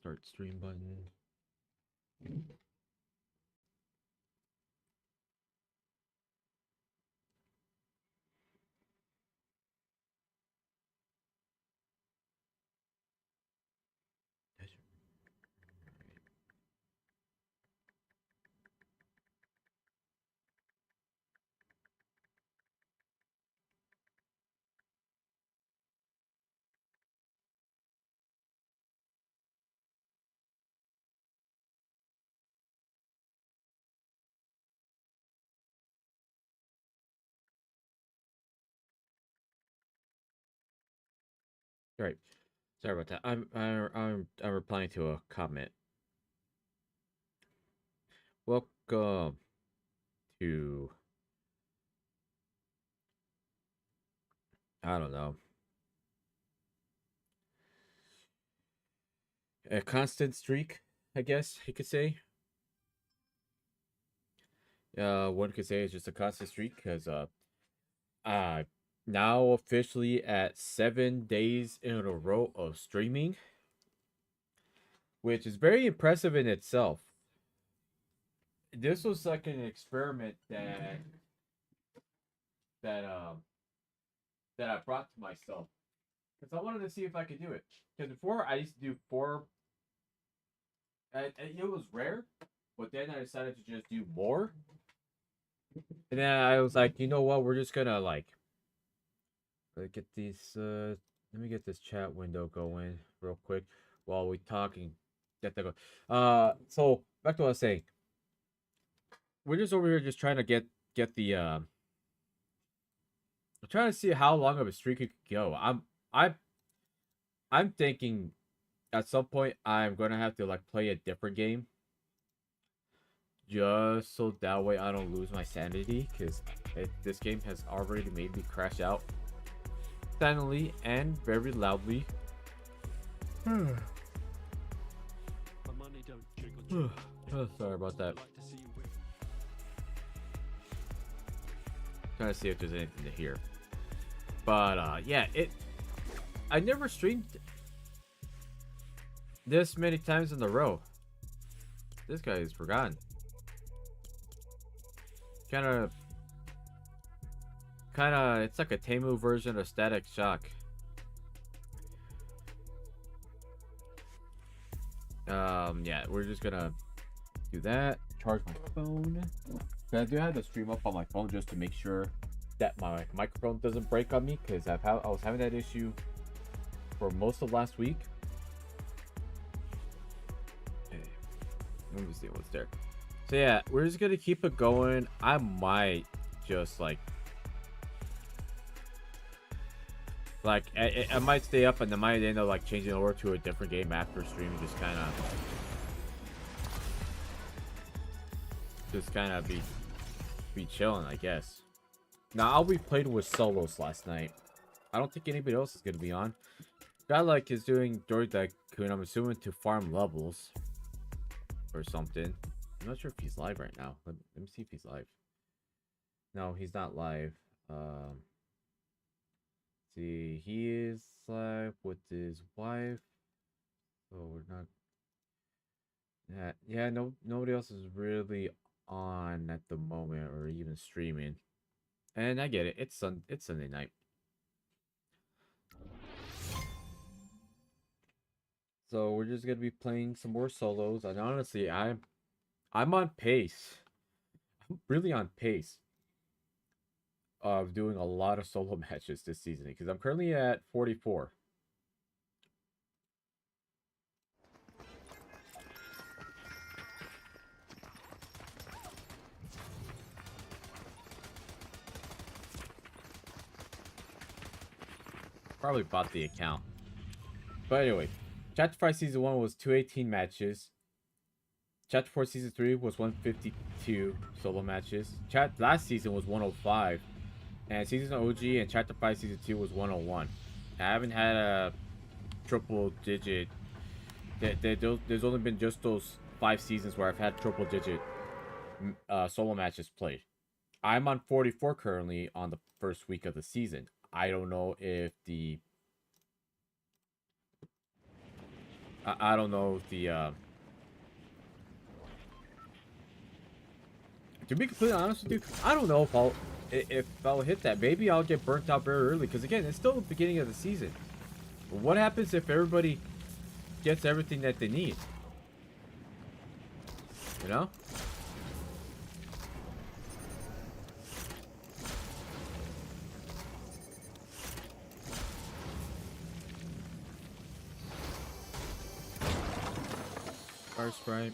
Start stream button. All right. Sorry about that. I'm replying to a comment. Welcome to, I don't know, a constant streak, I guess you could say. One could say it's just a constant streak because uh now officially at 7 days in a row of streaming, which is very impressive in itself. This was like an experiment that um that I brought to myself because I wanted to see if I could do it. Because before I used to do four, it was rare, but then I decided to just do more. And then I was like, you know what? We're just gonna like get these. Let me get this chat window going real quick while we talking. Get that go. So back to what I was saying. We're just over here just trying to get the. I'm trying to see how long of a streak it could go. I'm thinking at some point I'm gonna have to like play a different game just so that way I don't lose my sanity because this game has already made me crash out silently and very loudly. Oh, sorry about that. Trying to see if there's anything to hear. But yeah, I never streamed this many times in a row. This guy is forgotten. Kind of, it's like a Temu version of Static Shock. Yeah, we're just gonna do that. Charge my phone. I do have the stream up on my phone just to make sure that my microphone doesn't break on me because I was having that issue for most of last week. Let me see what's there. So yeah, we're just gonna keep it going. I might just like I might stay up and I might end up like changing over to a different game after streaming. Just kind of be chilling, I guess. Now I'll be playing with solos last night. I don't think anybody else is gonna be on. Guy like is doing Dory Tycoon, I'm assuming to farm levels or something. I'm not sure if he's live right now. Let me see if he's live. No, he's not live. See, he is live with his wife. So we're not. Yeah, no, nobody else is really on at the moment or even streaming. And I get it. It's Sunday night. So we're just gonna be playing some more solos. And honestly, I'm on pace. I'm really on pace of doing a lot of solo matches this season because I'm currently at 44. Probably bought the account. But anyway, Chapter 5 Season 1 was 218 matches. Chapter 4 Season 3 was 152 solo matches. Last season was 105. And Season OG and Chapter 5 Season 2 was 101. I haven't had a triple digit. There's only been just those 5 seasons where I've had triple digit solo matches played. I'm on 44 currently on the first week of the season. I don't know if I don't know if the to be completely honest with you, I don't know if I'll hit that. Maybe I'll get burnt out very early because again, it's still the beginning of the season. But what happens if everybody gets everything that they need? You know? Fire Sprite.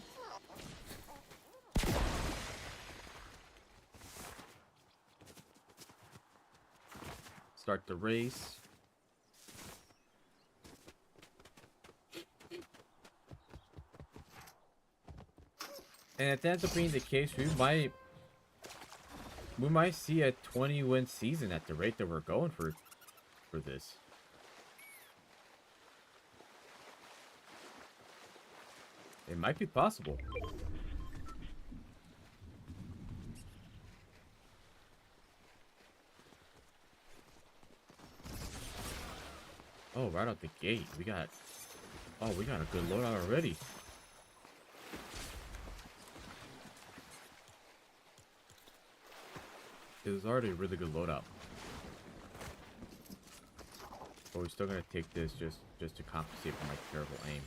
Start the race. And if that ends up being the case, we might see a 20-win season at the rate that we're going for this. It might be possible. Oh, right out the gate. We got a good loadout already. It was already a really good loadout. But we're still gonna take this just to compensate for my terrible aim.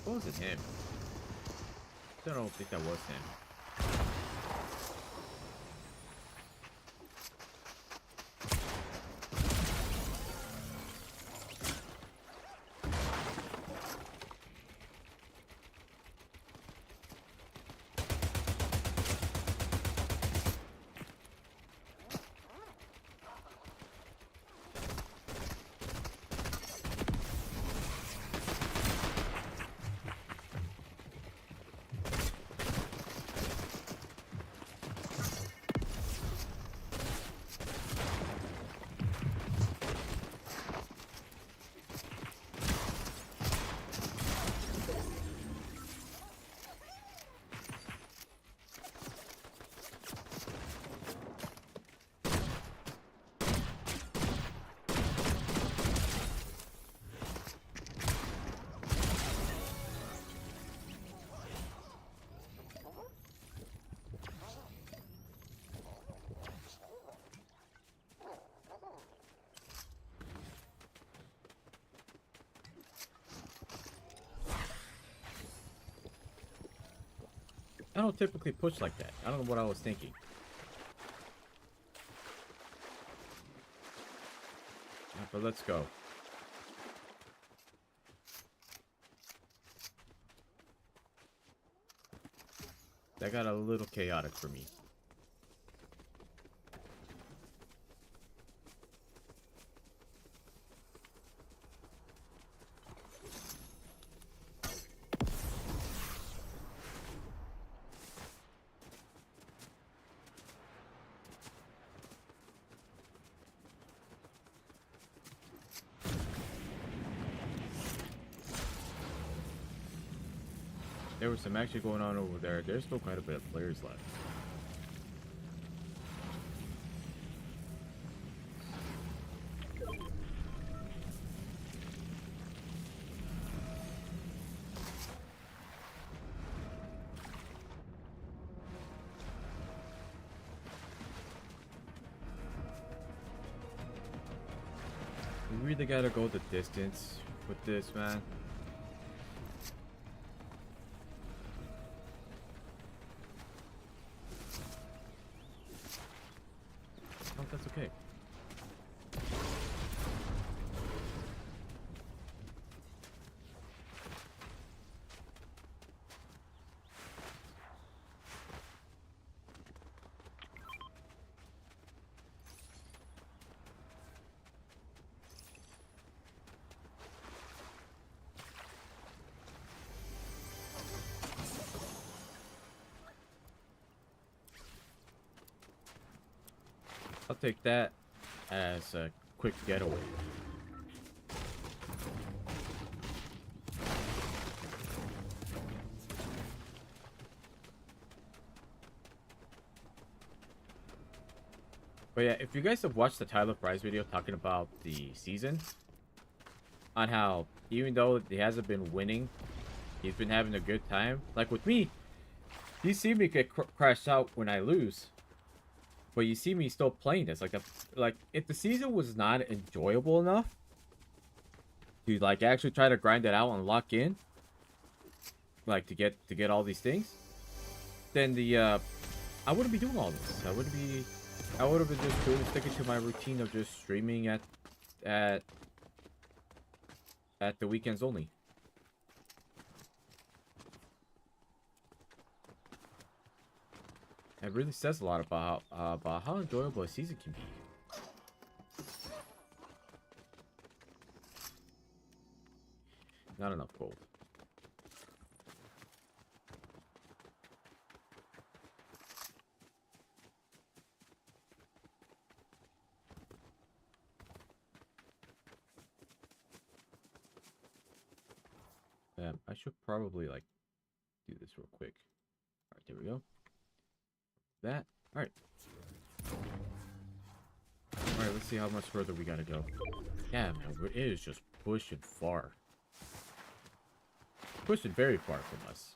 What was it him? I don't think that was him. I don't typically push like that. I don't know what I was thinking. But let's go. That got a little chaotic for me. There was some action going on over there. There's still quite a bit of players left. We really gotta go the distance with this, man. Oh, that's okay. I'll take that as a quick getaway. But yeah, if you guys have watched the Tyler Fry's video talking about the season, on how even though he hasn't been winning, he's been having a good time. Like with me, you see me get crashed out when I lose, but you see me still playing this. Like if the season was not enjoyable enough to like actually try to grind it out and lock in, like to get all these things, then I wouldn't be doing all this. I would have been just doing sticking to my routine of just streaming at at the weekends only. It really says a lot about how enjoyable a season can be. Not enough gold. I should probably like do this real quick. All right, there we go. That. All right. All right, let's see how much further we gotta go. Yeah, man, it is just pushing far. Pushing very far from us.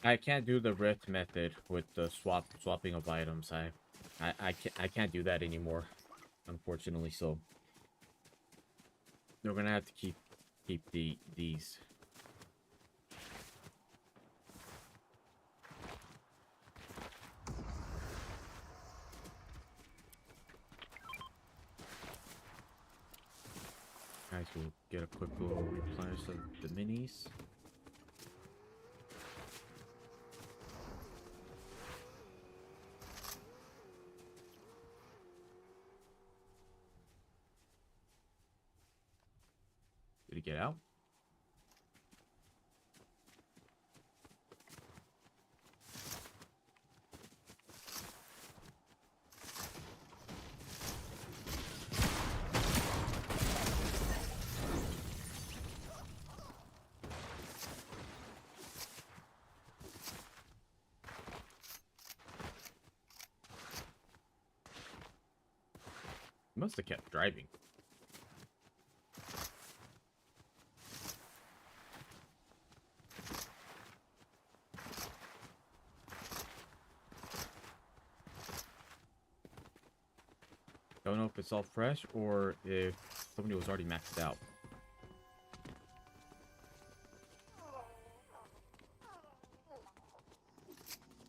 I can't do the rift method with the swapping of items. I can't do that anymore, unfortunately. So they're gonna have to keep these. Guys, we'll get a quick little replenish of the minis. Did he get out? He must have kept driving. Don't know if it's all fresh or if somebody was already maxed out.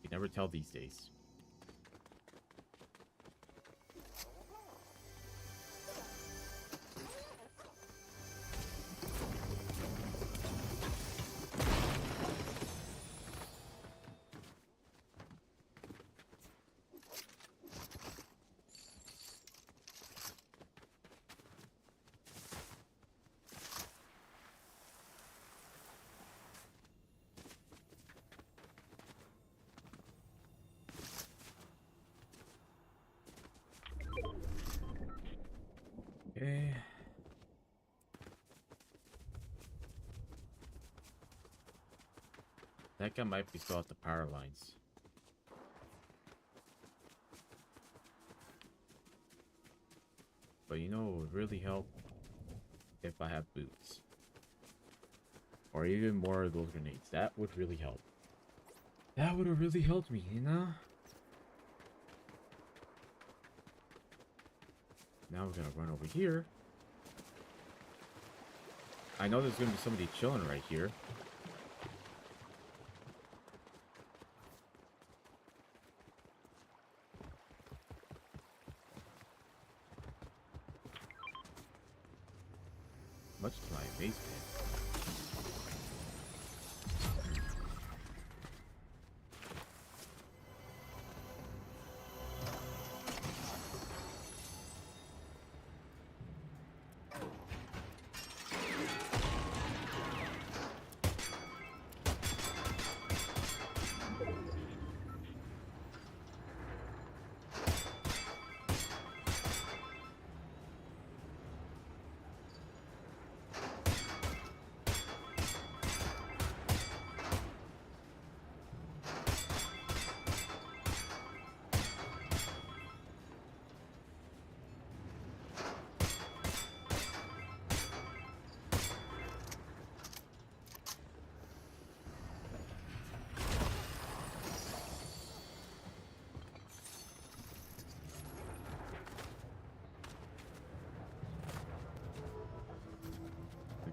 You never tell these days. Okay. That guy might be still at the power lines. But you know what would really help? If I have boots. Or even more of those grenades. That would really help. That would have really helped me, you know? Now we're gonna run over here. I know there's gonna be somebody chilling right here. Much to my amazement.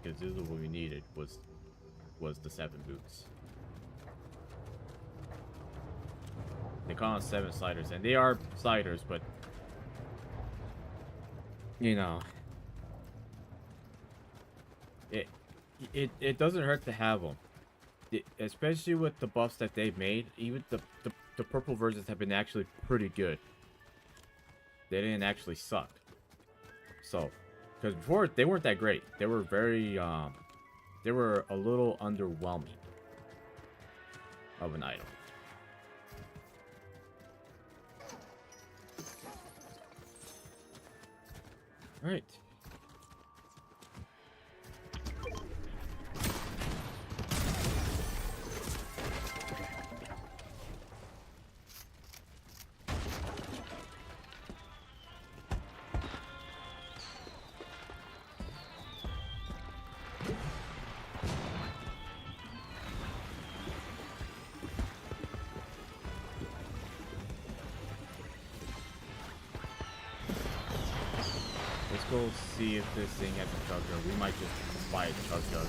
Because this is what we needed was the 7 boots. They call them 7 sliders, and they are sliders, but you know, it doesn't hurt to have them, especially with the buffs that they've made. Even the purple versions have been actually pretty good. They didn't actually suck. So. Because before, they weren't that great. They were very, they were a little underwhelming of an item. Alright. Let's go see if this thing has a chug jug. We might just buy a chug jug.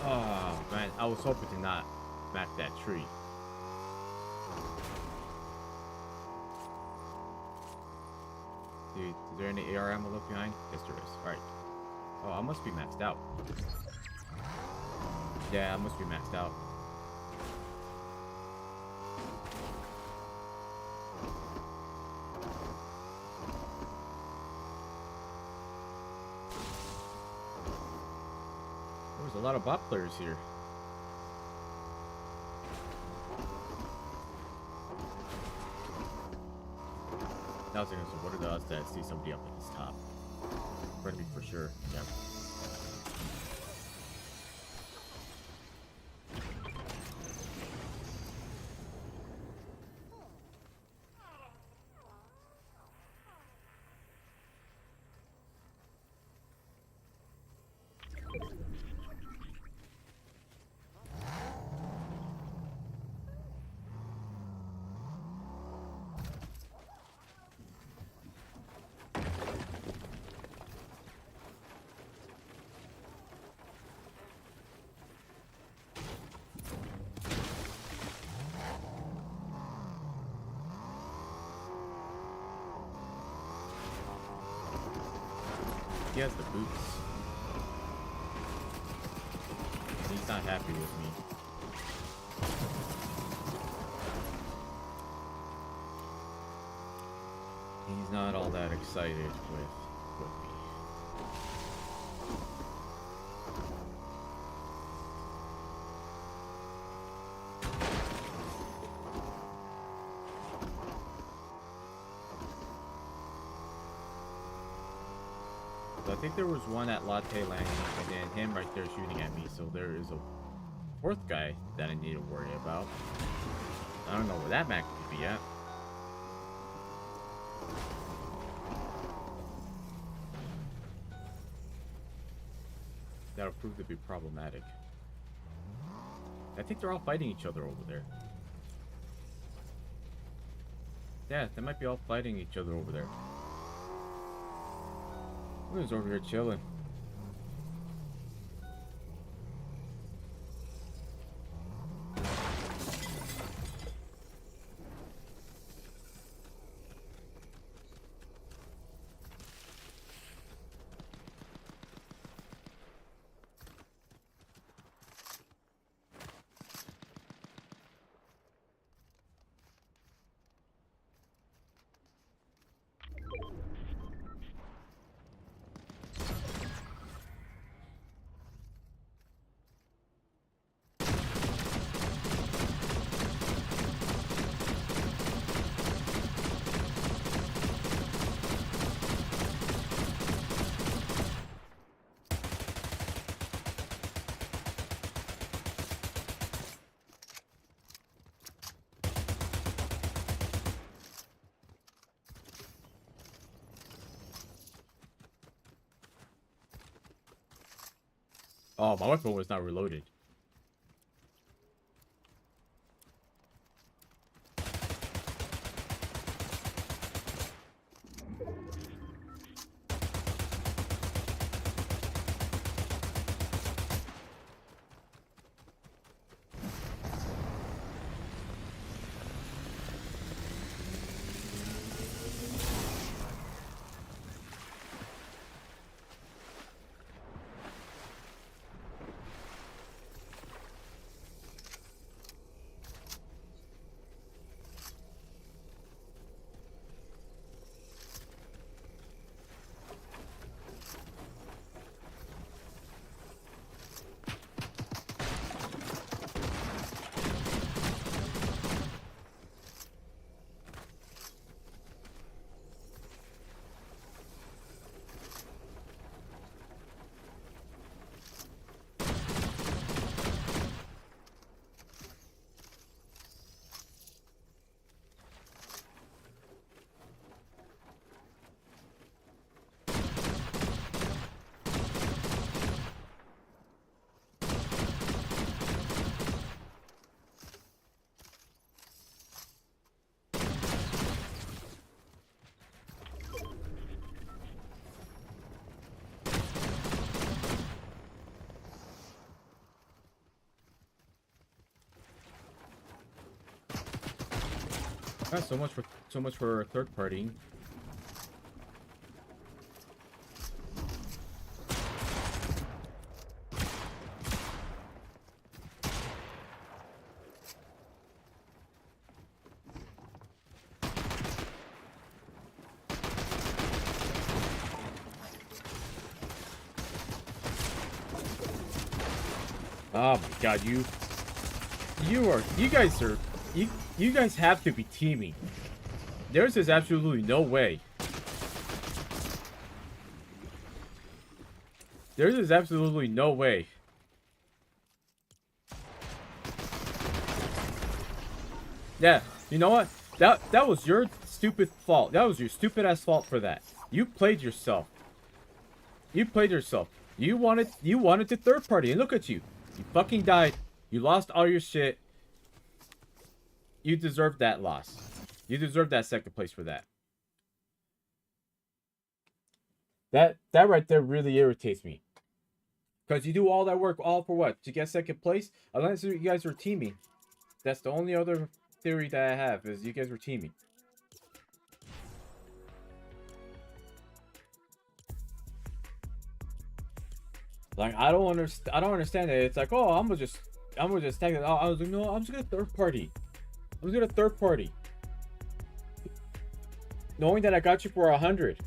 Oh man, I was hoping to not smack that tree. Dude, is there any AR ammo left behind? Yes, there is. Alright. Oh, I must be maxed out. Yeah, I must be maxed out. There's a lot of bot players here. Now I was thinking, so what are the odds that I see somebody up at this top? Friendly for sure. Yeah. He has the boots. He's not happy with me. He's not all that excited with me. So I think there was one at Latte Landing, and then him right there shooting at me. So there is a fourth guy that I need to worry about. I don't know where that man could be at. That'll prove to be problematic. I think they're all fighting each other over there. Yeah, they might be all fighting each other over there. Who's over here chilling? Oh, my weapon was not reloaded. Ah, so much for third party. Oh my god, you guys have to be teaming. There's just absolutely no way. There's just absolutely no way. Yeah, you know what? That was your stupid fault. That was your stupid ass fault for that. You played yourself. You played yourself. You wanted the third party, and look at you. You fucking died. You lost all your shit. You deserve that loss. You deserve that second place for that. That right there really irritates me. Because you do all that work all for what? To get second place? Unless you guys were teaming. That's the only other theory that I have, is you guys were teaming. Like, I don't understand it. It's like, oh, I'm gonna just tag it. I was like, no, I'm just gonna third party. I'm just gonna third party. Knowing that I got you for 100.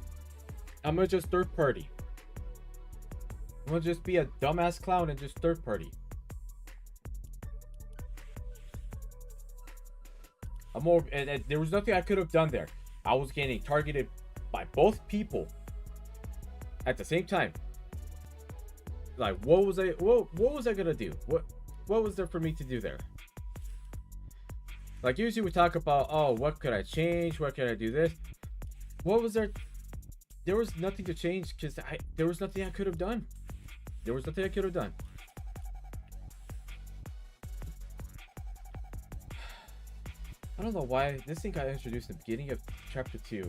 I'm gonna just third party. I'm gonna just be a dumbass clown and just third party. I'm more, and there was nothing I could have done there. I was getting targeted by both people. At the same time, like, what was I gonna do? What was there for me to do there? Like, usually we talk about, oh, what could I change? What could I do this? What was there? There was nothing to change because there was nothing I could have done. There was nothing I could have done. I don't know why this thing got introduced in the beginning of chapter 2.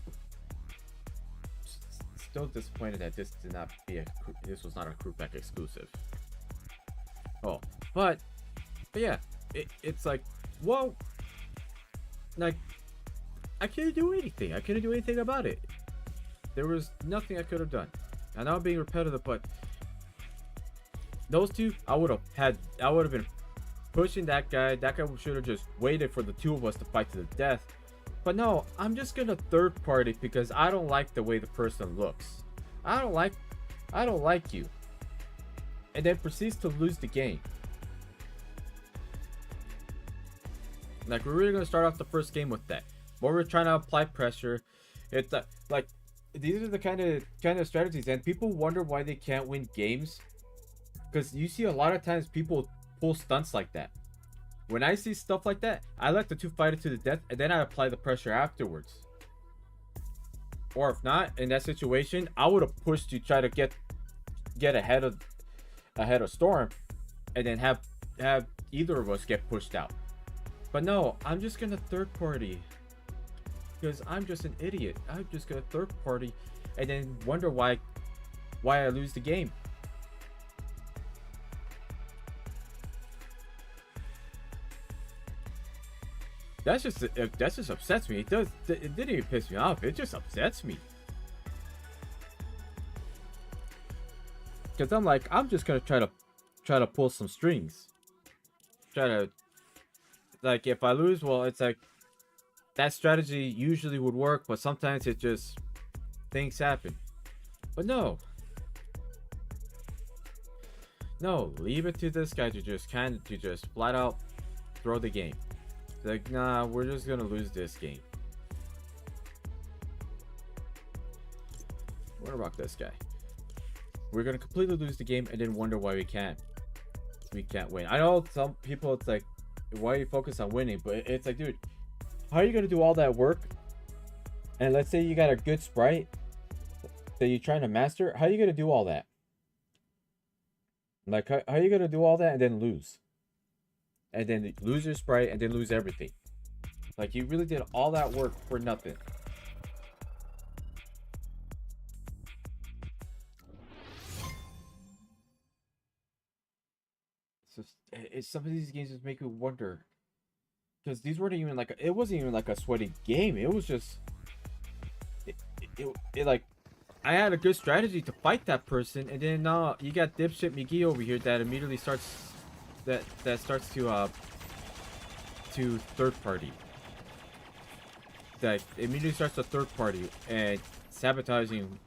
Still disappointed that this was not a crew pack exclusive. Oh, but yeah, it's like, well, like, I couldn't do anything. I couldn't do anything about it. There was nothing I could have done. I know I'm being repetitive, but those two, I would have been pushing that guy. That guy should have just waited for the two of us to fight to the death. But no, I'm just gonna third party because I don't like the way the person looks. I don't like you. And then proceeds to lose the game. Like, we're really gonna start off the first game with that. Where we're trying to apply pressure. It's like, these are the kind of strategies, and people wonder why they can't win games. Because you see a lot of times people pull stunts like that. When I see stuff like that, I let the two fight it to the death, and then I apply the pressure afterwards. Or if not, in that situation, I would have pushed to try to get ahead of Storm, and then have either of us get pushed out. But no, I'm just gonna third party because I'm just an idiot. I'm just gonna third party, and then wonder why I lose the game. That just upsets me. It didn't even piss me off. It just upsets me. Cause I'm like, I'm just gonna try to pull some strings. Try to, like, if I lose, well, it's like that strategy usually would work, but sometimes it just things happen. But no, leave it to this guy to just flat out throw the game. Like, nah, we're just gonna lose this game. We're gonna rock this guy. We're gonna completely lose the game and then wonder why we can't win. I know some people, it's like, why are you focused on winning? But it's like, dude, how are you gonna do all that work? And let's say you got a good sprite that you're trying to master. How are you gonna do all that? Like, how are you gonna do all that and then lose? And then lose your sprite and then lose everything. Like, you really did all that work for nothing. So some of these games just make you wonder, because these weren't even like it wasn't even like a sweaty game. It was just it like, I had a good strategy to fight that person, and then you got dipshit McGee over here that immediately starts to third party. That immediately starts to third party and sabotaging.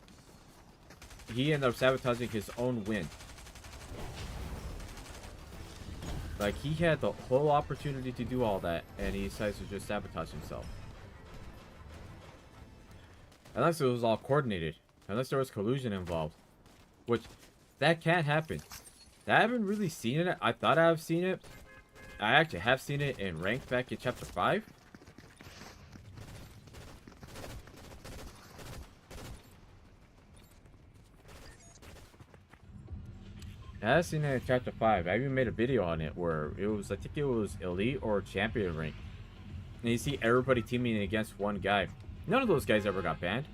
He ended up sabotaging his own win. Like, he had the whole opportunity to do all that, and he decides to just sabotage himself. Unless it was all coordinated. Unless there was collusion involved. Which, that can't happen. I haven't really seen it. I thought I've seen it. I actually have seen it in ranked back in chapter 5. I have seen it in chapter 5. I even made a video on it where it was, I think it was elite or champion rank. And you see everybody teaming against one guy. None of those guys ever got banned.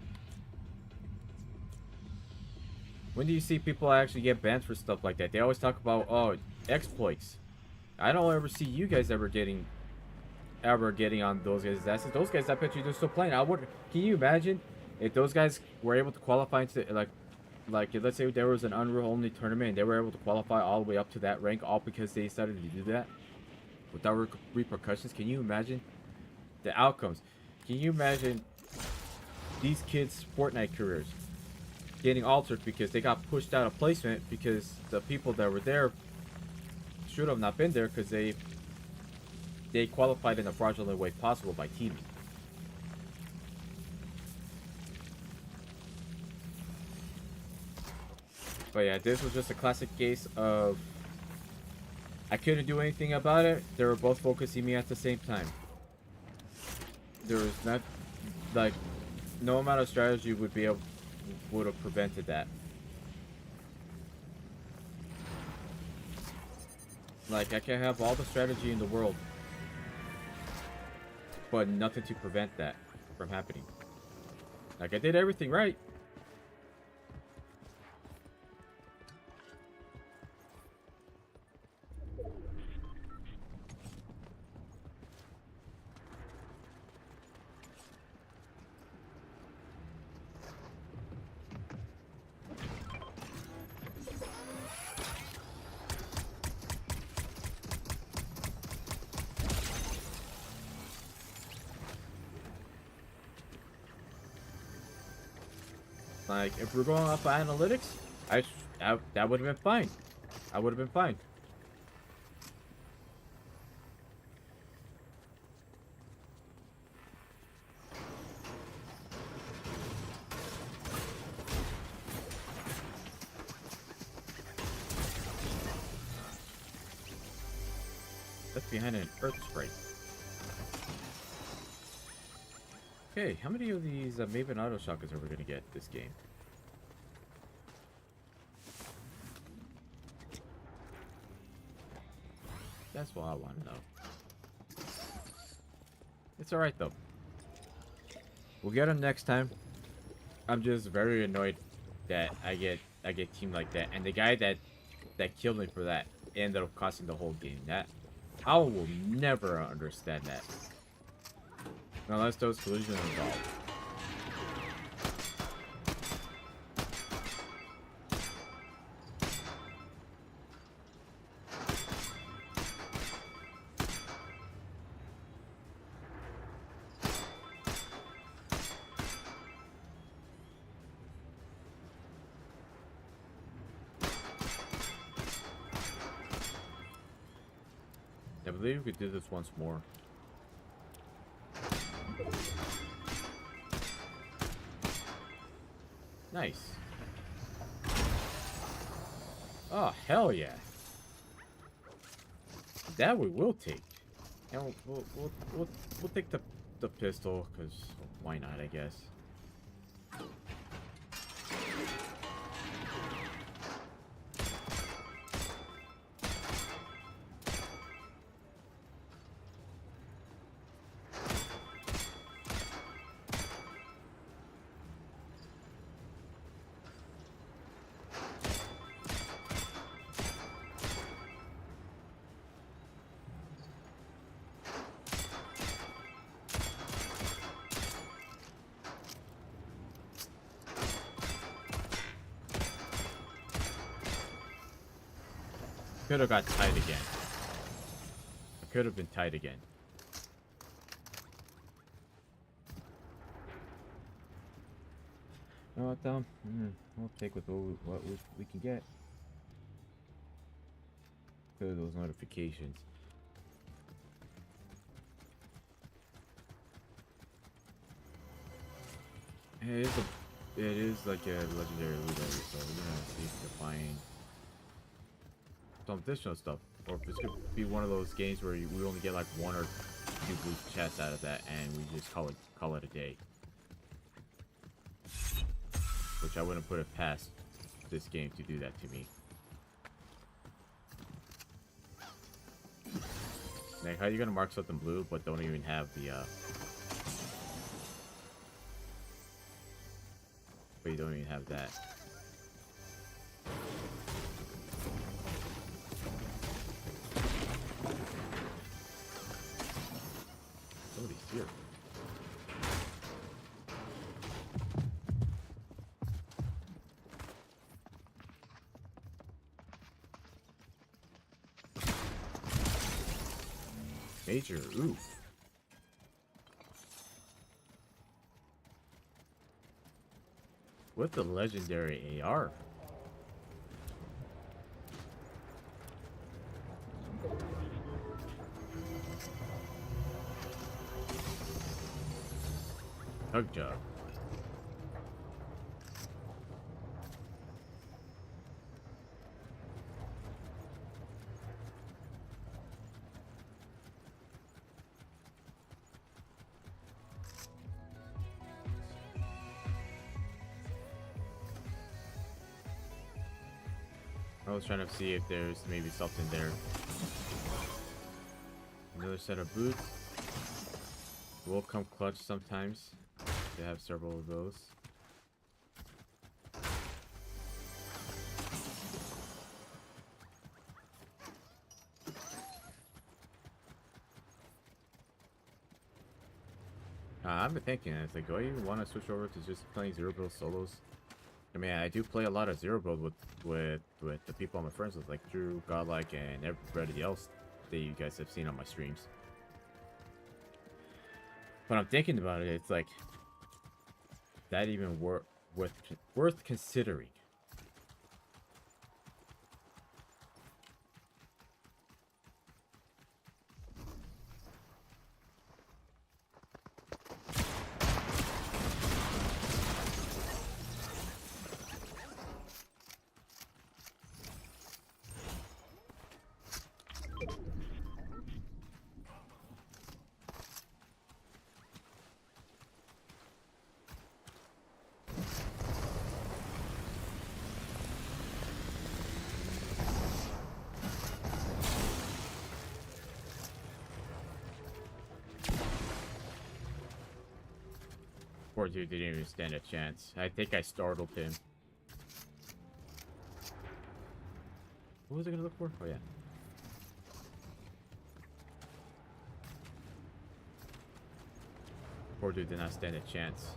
When do you see people actually get banned for stuff like that? They always talk about, oh, exploits. I don't ever see you guys ever getting on those guys' asses. Those guys, I bet you they're still playing. Can you imagine if those guys were able to qualify into, like let's say there was an Unreal only tournament and they were able to qualify all the way up to that rank, all because they decided to do that without repercussions? Can you imagine the outcomes? Can you imagine these kids' Fortnite careers getting altered because they got pushed out of placement because the people that were there should have not been there because they qualified in a fraudulent way possible by teaming. But yeah, this was just a classic case of I couldn't do anything about it. They were both focusing me at the same time. There was not like no amount of strategy would have prevented that. Like I can have all the strategy in the world, but nothing to prevent that from happening. Like I did everything right. Like, if we're going off of analytics, that would have been fine. I would have been fine. That's behind an earth sprite. Okay, how many of these Maven auto shotguns are we gonna get this game? That's what I want to know. It's alright though. We'll get them next time. I'm just very annoyed that I get teamed like that, and the guy that killed me for that ended up costing the whole game. That I will never understand that unless those collisions are involved. I believe we could do this once more. Nice. Oh, hell yeah. That we will take. And we'll take the pistol, because why not, I guess. Could have got tight again. I could have been tight again. You know what, though? We'll take with what we can get. Clear those notifications. It is like a legendary loot area, so we're gonna see if we can find some additional stuff, or if it's gonna be one of those games where we only get like one or two blue chests out of that, and we just call it a day. Which I wouldn't put it past this game to do that to me. Like, how are you gonna mark something blue but don't even have the but you don't even have that? Somebody's here. Major oof. With the legendary AR. Hug job. I was trying to see if there's maybe something there. Another set of boots. Will come clutch sometimes. They have several of those. I've been thinking, it's like, do I even want to switch over to just playing zero build solos? I mean, I do play a lot of zero build with the people I'm friends with, like Drew, Godlike, and everybody else that you guys have seen on my streams. But I'm thinking about it, it's like, that even worth considering. Poor dude didn't even stand a chance. I think I startled him. What was I gonna look for? Oh yeah. Poor dude did not stand a chance.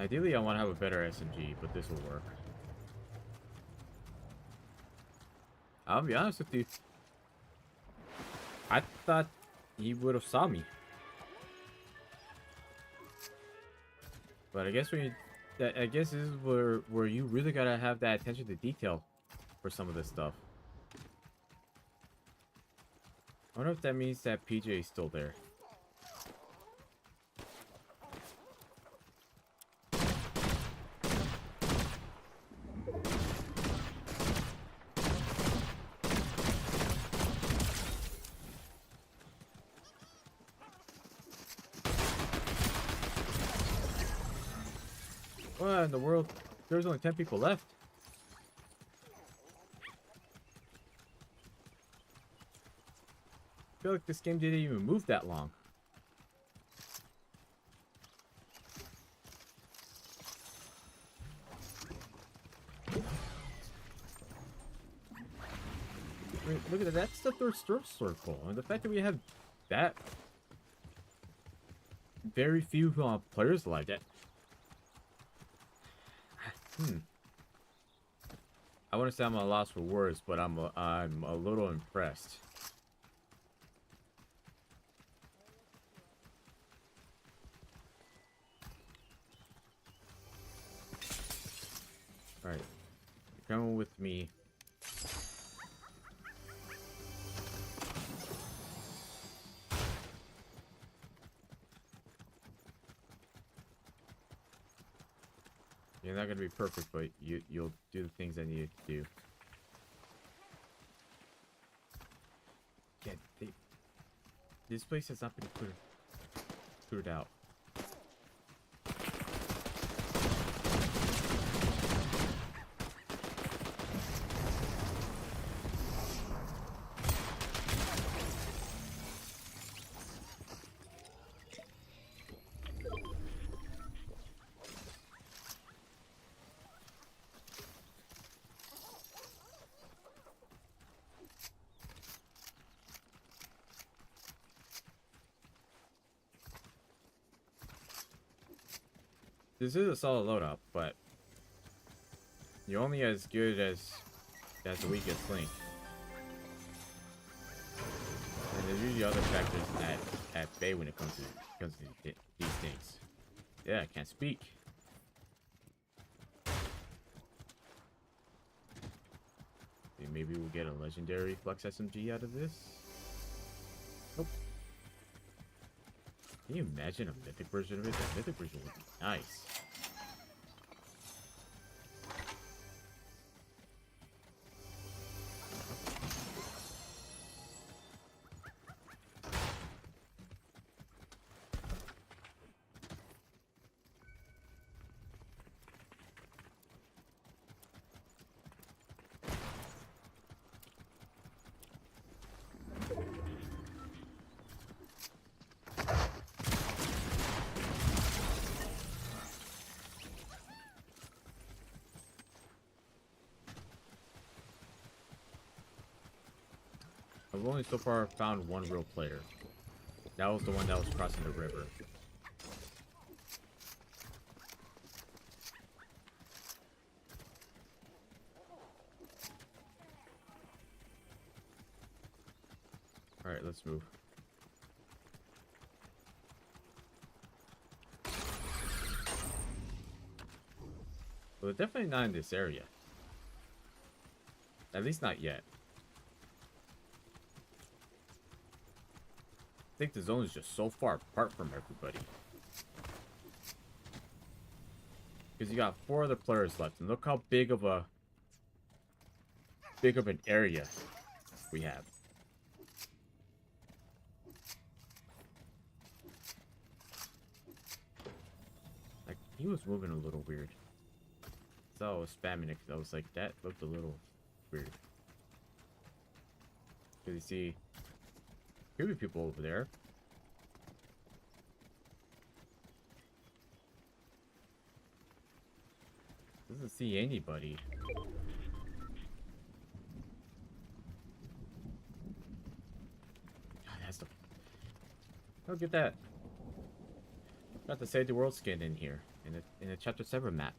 Ideally, I want to have a better SMG, but this will work. I'll be honest with you. I thought he would have saw me. But I guess when you... I guess this is where you really gotta have that attention to detail for some of this stuff. I wonder if that means that PJ is still there. What in the world? There's only 10 people left. I feel like this game didn't even move that long. I mean, look at that. That's the third circle. And the fact that we have that very few players alive. That... I want to say I'm at a loss for words, but I'm a little impressed. All right, you're coming with me. You're not gonna be perfect, but you'll do the things I need to do. Yeah, this place has not been cleared out. This is a solid loadout, but you're only as good as the weakest link. And there's usually other factors at bay when it comes to these things. Yeah, I can't speak. Maybe we'll get a legendary Flux SMG out of this. Nope. Can you imagine a mythic version of it? That mythic version would be nice. I've only so far found one real player. That was the one that was crossing the river. Alright, let's move. Well, they're definitely not in this area. At least not yet. I think the zone is just so far apart from everybody. Because you got 4 other players left, and look how big of an area we have. Like, he was moving a little weird. So I was spamming it because I was like, that looked a little weird. Because you see, could be people over there. Doesn't see anybody. God, that's the... Look at that. Got the Save the World skin in here. In a Chapter 7 map.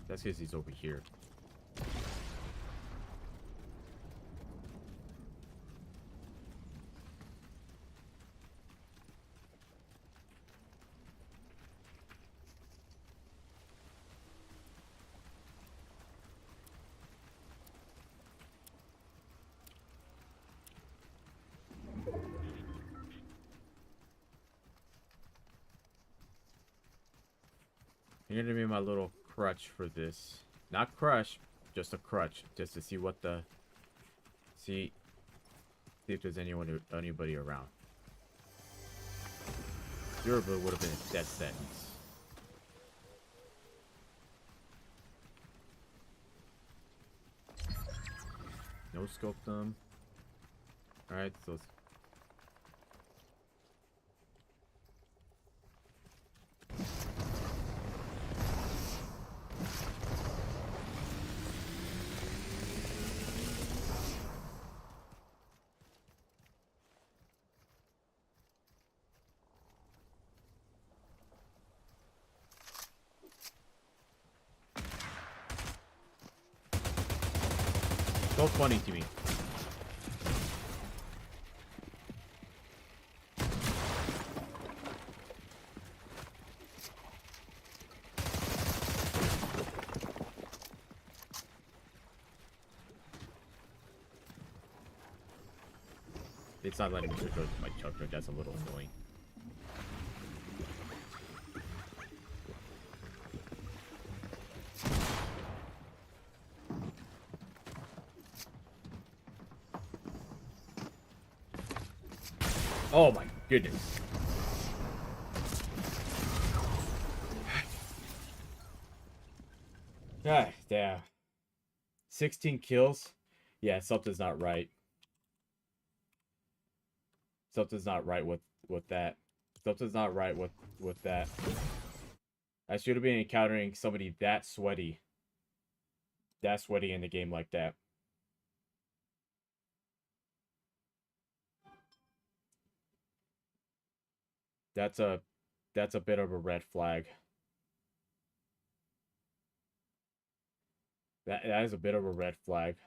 That's because he's over here. You're gonna be my little crutch for this. Not crush, just a crutch. Just to see what the... See if there's anybody around. Durable would have been a death sentence. No scope them. Alright, so let's... So funny to me. It's not letting me switch over to my chucker. That's a little annoying. Oh my goodness. God damn. 16 kills? Yeah, something's not right. Something's not right with that. Something's not right with that. I should have been encountering somebody that sweaty. That sweaty in the game like that. That's a bit of a red flag. That is a bit of a red flag.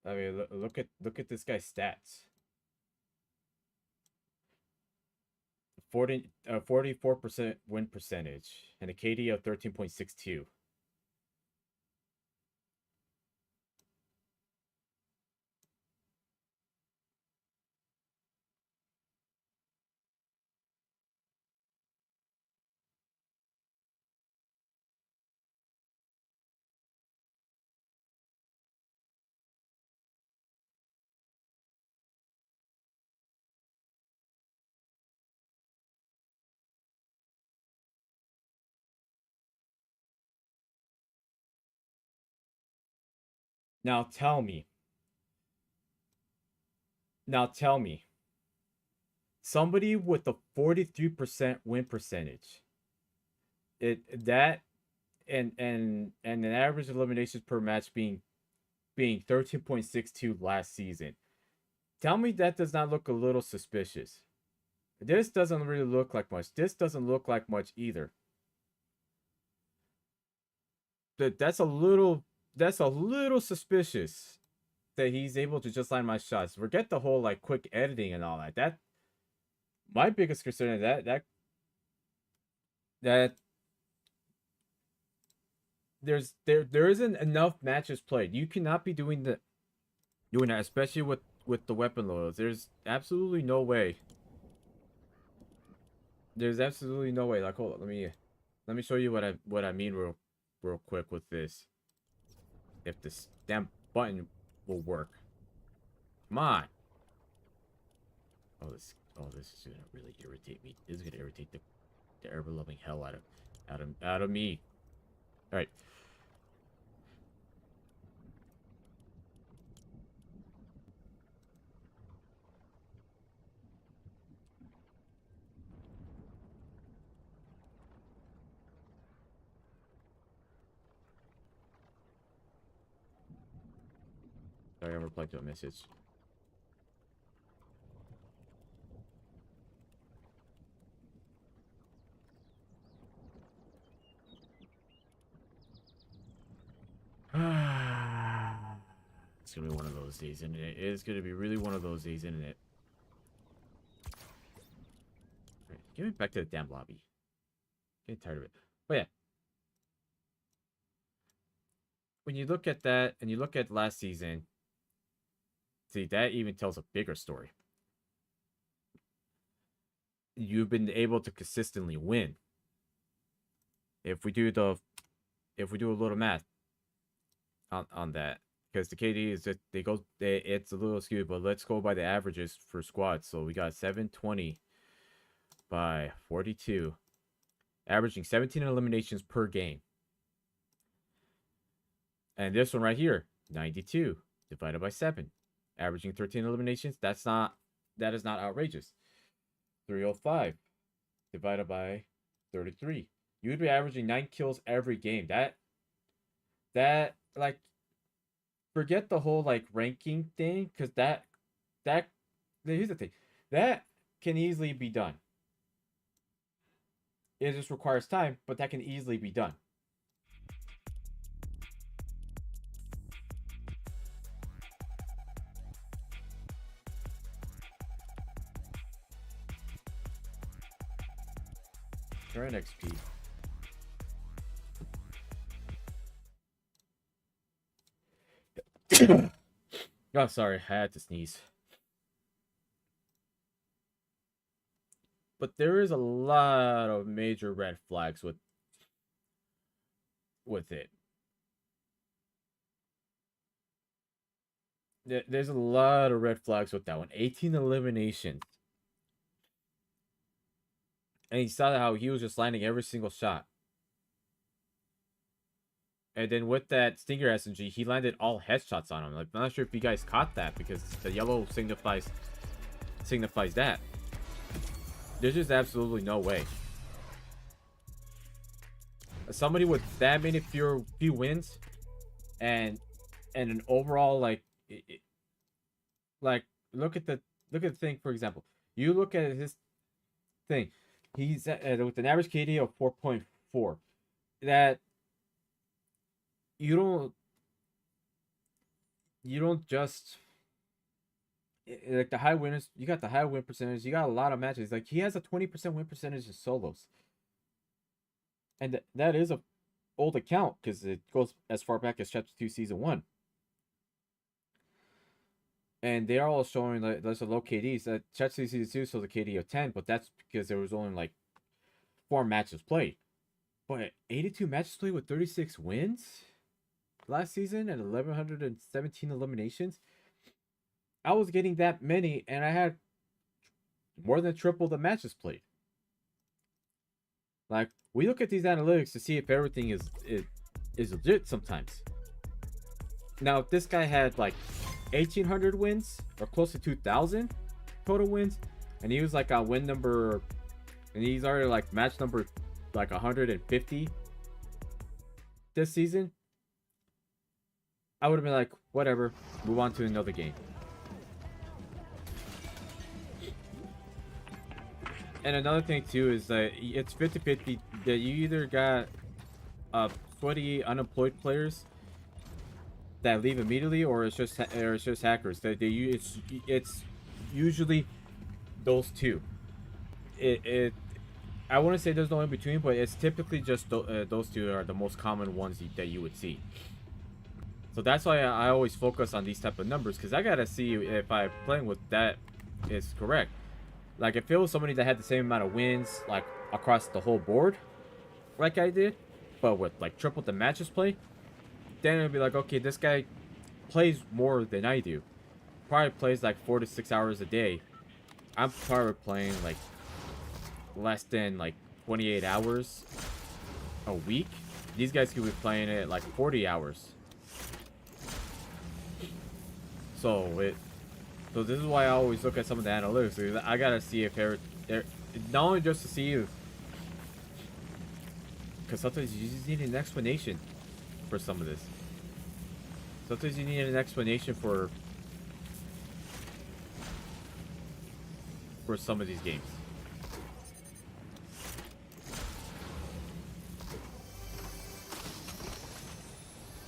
I mean, look at this guy's stats. 44% win percentage and a KD of 13.62. Now tell me. Now tell me. somebody with a 43% win percentage, it that and an average eliminations per match being 13.62 last season. Tell me that does not look a little suspicious. This doesn't really look like much. This doesn't look like much either. That's a little suspicious that he's able to just line my shots. Forget the whole like quick editing and all that. That my biggest concern is that there isn't enough matches played. You cannot be doing that, especially with the weapon loads. There's absolutely no way. There's absolutely no way. Like, hold on, let me show you what I mean real quick with this. If this damn button will work. Come on. This is gonna really irritate me. This is gonna irritate the ever loving hell out of me. All right. Sorry, I'm replying to a message. It's gonna be one of those days, isn't it? It is gonna be really one of those days, isn't it? Right, get me back to the damn lobby. Getting tired of it. But yeah. When you look at that and you look at last season, see, that even tells a bigger story. You've been able to consistently win. If we do a little math on that, because the KD is just it's a little skewed, but let's go by the averages for squads. So we got 720 by 42, averaging 17 eliminations per game. And this one right here, 92 divided by 7, averaging 13 eliminations. That is not outrageous. 305 divided by 33. You would be averaging 9 kills every game. That like, forget the whole like ranking thing, because that here's the thing, that can easily be done. It just requires time, but that can easily be done. Current XP. Oh, sorry, I had to sneeze. But there is a lot of major red flags with it. There's a lot of red flags with that one. 18 eliminations. And you saw how he was just landing every single shot. And then with that Stinger SMG, he landed all headshots on him. Like, I'm not sure if you guys caught that, because the yellow signifies that. There's just absolutely no way. Somebody with that many few wins and an overall like look at the thing, for example. You look at his thing. He's with an average KD of 4.4. That you don't just like the high winners. You got the high win percentage. You got a lot of matches. Like, he has a 20% win percentage in solos, and that is a old account, because it goes as far back as Chapter 2 Season 1. And they are all showing like there's a low KDs. Chapter 2 Season 2 shows a KD of 10, but that's because there was only like 4 matches played. But 82 matches played with 36 wins last season and 1,117 eliminations. I was getting that many, and I had more than triple the matches played. Like, we look at these analytics to see if everything is legit sometimes. Now, if this guy had like 1,800 wins or close to 2,000 total wins, and he was like on win number, and he's already like match number like 150 this season, I would have been like, whatever, move on to another game. And another thing too is that it's 50-50 that you either got sweaty unemployed players that leave immediately, or it's just hackers that it's usually those two. It I wouldn't say there's no in between, but it's typically just those two are the most common ones that you would see. So that's why I always focus on these type of numbers, because I gotta see if I'm playing with that is correct. Like if it was somebody that had the same amount of wins like across the whole board, like I did, but with like triple the matches played, then it'd be like, okay, this guy plays more than I do. Probably plays like 4 to 6 hours a day. I'm probably playing like less than like 28 hours a week. These guys could be playing it like 40 hours. So this is why I always look at some of the analytics, because I gotta see if they're not only just to see if, because sometimes you just need an explanation for some of this. Sometimes you need an explanation for some of these games.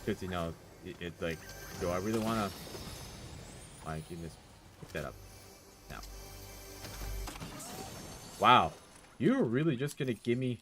Because, you know, it's like, do I really want to... I can just pick that up now. Wow. You're really just going to give me...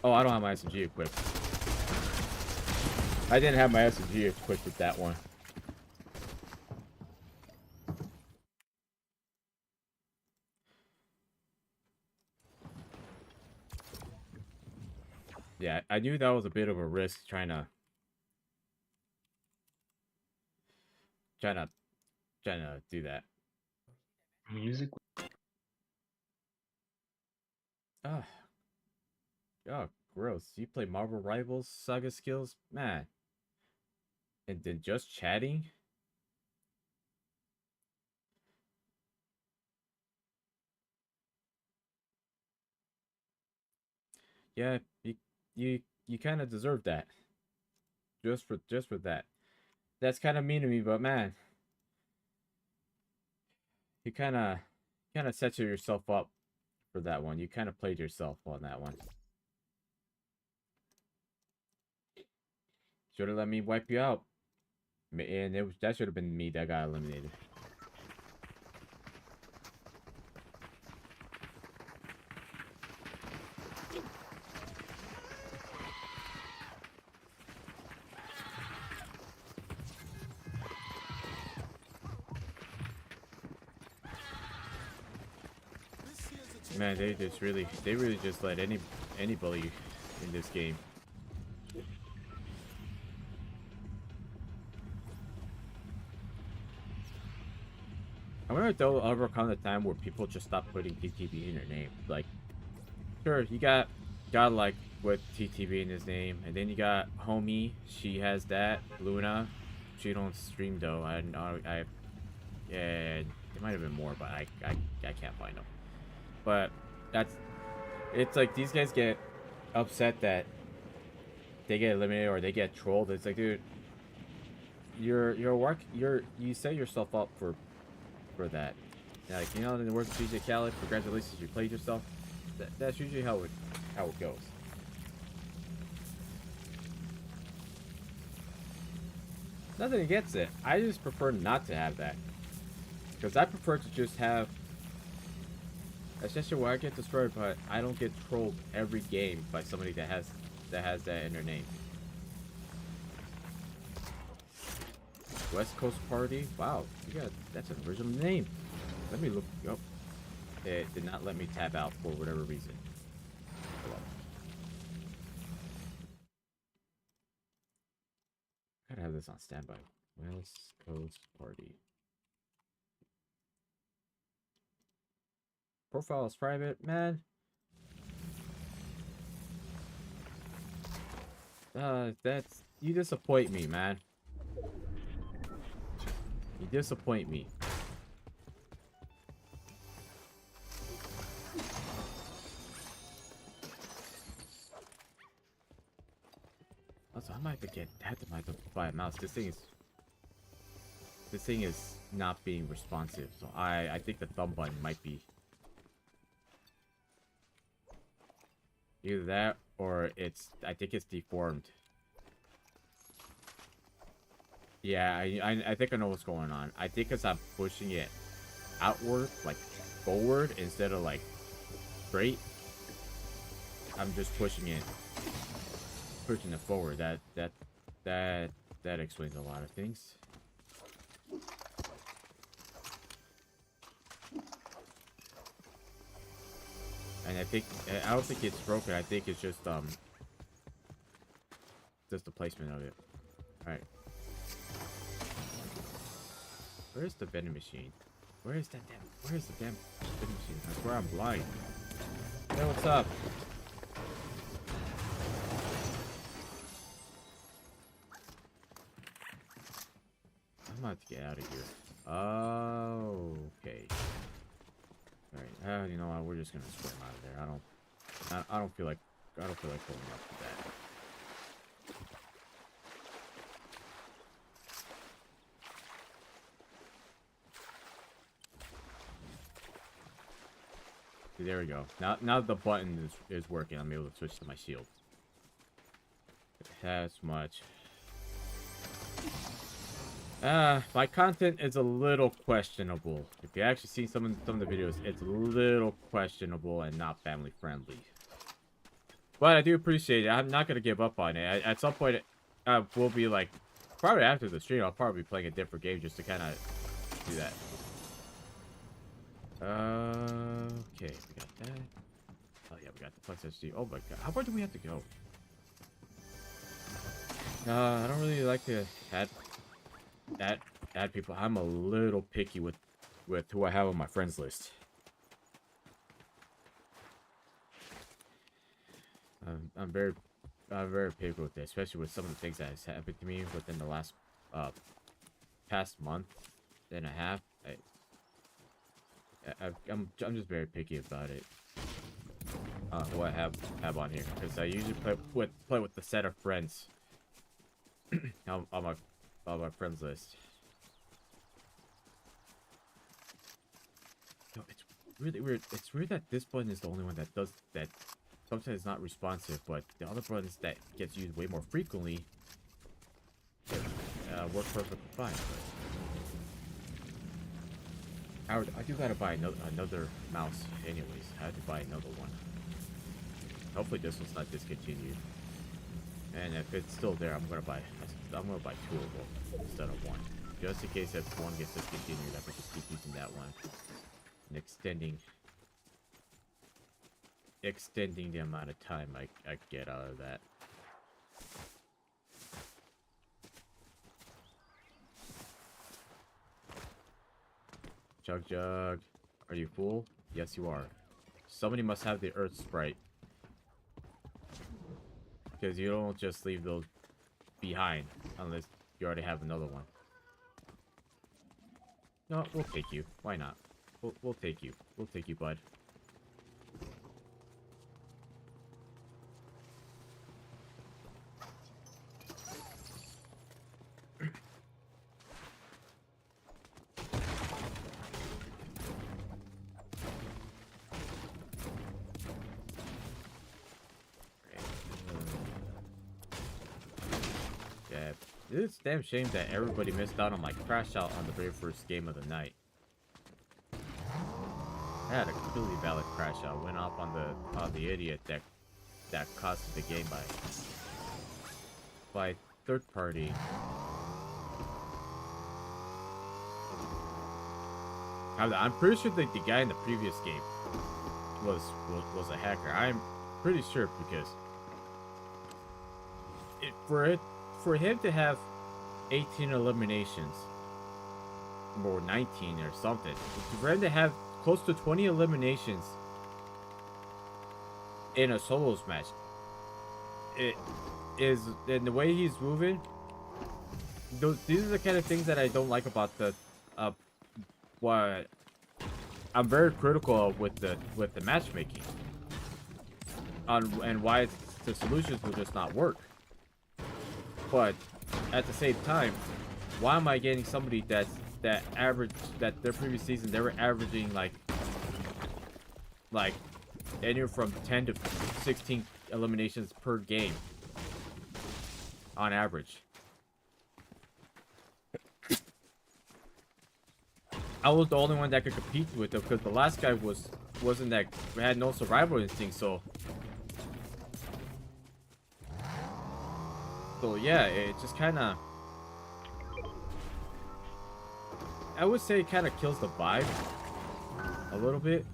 Oh, I don't have my SMG equipped. I didn't have my SMG equipped with that one. Yeah, I knew that was a bit of a risk trying to do that. Music. Ah, oh, gross. You play Marvel Rivals Saga Skills? Man. And then just chatting? Yeah, you kind of deserve that. Just for that. That's kind of mean to me, but man, you kind of set yourself up for that one. You kind of played yourself on that one. Should have let me wipe you out. And that should have been me that got eliminated. Man, they really just let anybody in this game. I wonder if they'll ever come a time where people just stop putting TTV in their name. Like, sure, you got like with TTV in his name, and then you got Homie. She has that. Luna, she don't stream though. Yeah, it might have been more, but I can't find them. But it's like these guys get upset that they get eliminated or they get trolled. It's like, dude, you set yourself up for that. Like, you know, in the words of DJ Khaled, congratulations, you played yourself. That's usually how it goes. Nothing against it. I just prefer not to have that, because I prefer to just have Especially where I get destroyed, but I don't get trolled every game by somebody that has that in their name. West Coast Party. Wow, that's an original name. Let me look. Oh, it did not let me tab out for whatever reason. Hold on. Gotta have this on standby. West Coast Party. Profile is private, man. That's you disappoint me, man. You disappoint me. Also, I might have to buy a mouse. This thing is not being responsive, so I think the thumb button might be either that or I think it's deformed. Yeah, I think I know what's going on. I think it's I'm pushing it outward, like forward instead of like straight. I'm just pushing it forward. That explains a lot of things. And I don't think it's broken. I think it's just the placement of it. All right. Where's the vending machine? Where's the damn vending machine? I swear I'm blind. Hey, what's up? I'm about to get out of here. Oh, okay. Alright, you know what? We're just gonna swim out of there. I don't feel like pulling up to that. See, there we go. Now the button is working. I'm able to switch to my shield. That's much. My content is a little questionable. If you actually see some of the videos, it's a little questionable and not family friendly. But I do appreciate it. I'm not gonna give up on it. At some point, we'll be like, probably after the stream, I'll probably be playing a different game just to kind of do that. Okay, we got that. Oh yeah, we got the Flex HD. Oh my god, how far do we have to go? I don't really like to add people. I'm a little picky with who I have on my friends list. I'm very picky with this, especially with some of the things that has happened to me within the last past month and a half. I'm just very picky about it. Who I have on here, because I usually play with the set of friends on my friends list. No, it's really weird. It's weird that this button is the only one that does that. Sometimes it's not responsive, but the other buttons that gets used way more frequently work perfectly fine. Howard, I do gotta buy another mouse anyways. I had to buy another one. Hopefully this one's not discontinued. And if it's still there, I'm gonna buy 2 of them instead of 1. Just in case if one gets discontinued, I can just keep using that one. And extending the amount of time I get out of that. Jug, are you full? Yes, you are. Somebody must have the Earth Sprite. Because you don't just leave those behind unless you already have another one. No, we'll take you. Why not? We'll take you. We'll take you, bud. It's a damn shame that everybody missed out on my crash out on the very first game of the night. I had a completely valid crash out. Went off on the idiot that costed the game by third party. I'm pretty sure the guy in the previous game was a hacker. I'm pretty sure because for him to have 18 eliminations or 19 or something, for him to have close to 20 eliminations in a solos match, it is, and the way he's moving, these are the kind of things that I don't like about the what I'm very critical of with the matchmaking and why the solutions will just not work. But at the same time, why am I getting somebody that their previous season they were averaging like anywhere from 10 to 16 eliminations per game on average? I was the only one that could compete with them because the last guy wasn't that had no survival instinct, so yeah, it just kind of, I would say it kind of kills the vibe a little bit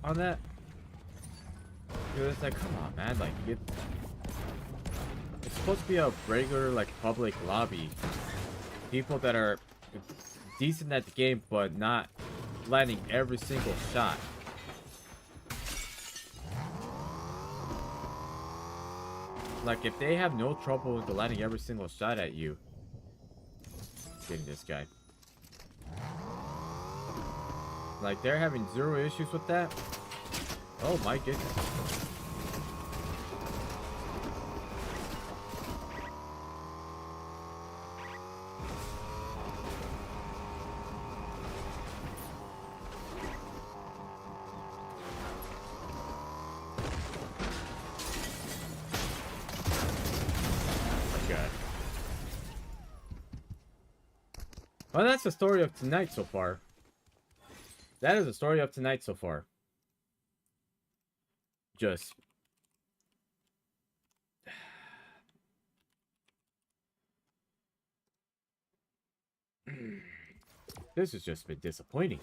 on that. Because it's like, come on, man, like it's supposed to be a regular like public lobby. People that are decent at the game but not landing every single shot. Like if they have no trouble with landing every single shot at you, getting this guy, like they're having zero issues with that. Oh my goodness. Well, that's the story of tonight so far. That is the story of tonight so far. Just... this has just been disappointing.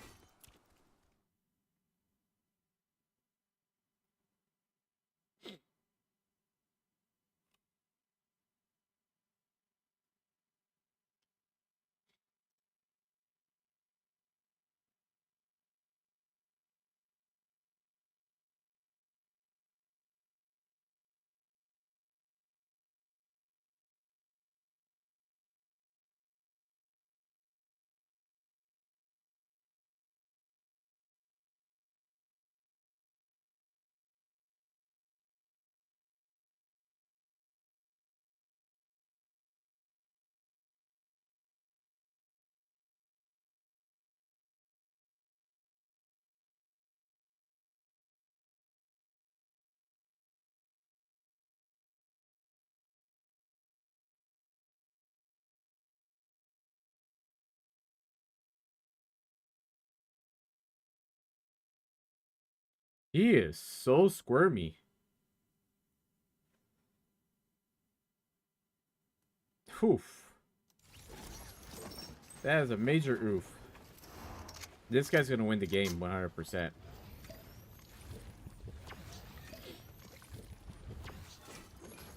He is so squirmy. Oof. That is a major oof. This guy's gonna win the game 100%.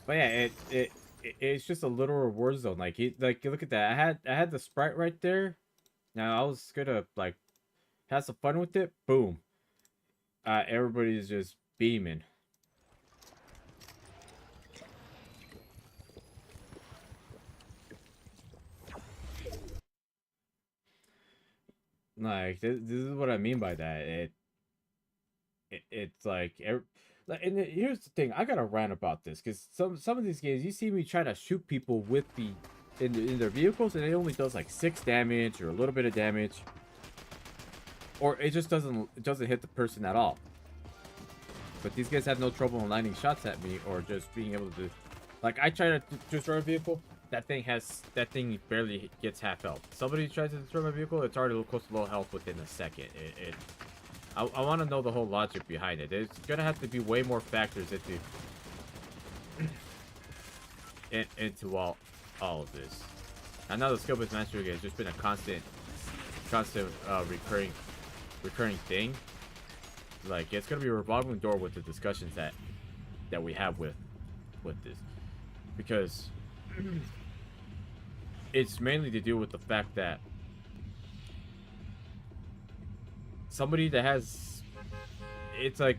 But yeah, it's just a literal war zone. Like look at that. I had the sprite right there. Now I was gonna like have some fun with it. Boom. Everybody's just beaming. Like this is what I mean by that. It's like and here's the thing. I gotta rant about this because some of these games you see me try to shoot people with in their vehicles and it only does like 6 damage or a little bit of damage, or it just doesn't hit the person at all. But these guys have no trouble in lining shots at me or just being able to, like I try to destroy a vehicle. That thing barely gets half health. Somebody tries to destroy my vehicle, it's already close to low health within a second. I want to know the whole logic behind it. There's gonna have to be way more factors into all of this. I know the skill-based matchmaking has just been a constant recurring thing. Like, it's gonna be a revolving door with the discussions that we have with this, because it's mainly to do with the fact that somebody that has, it's like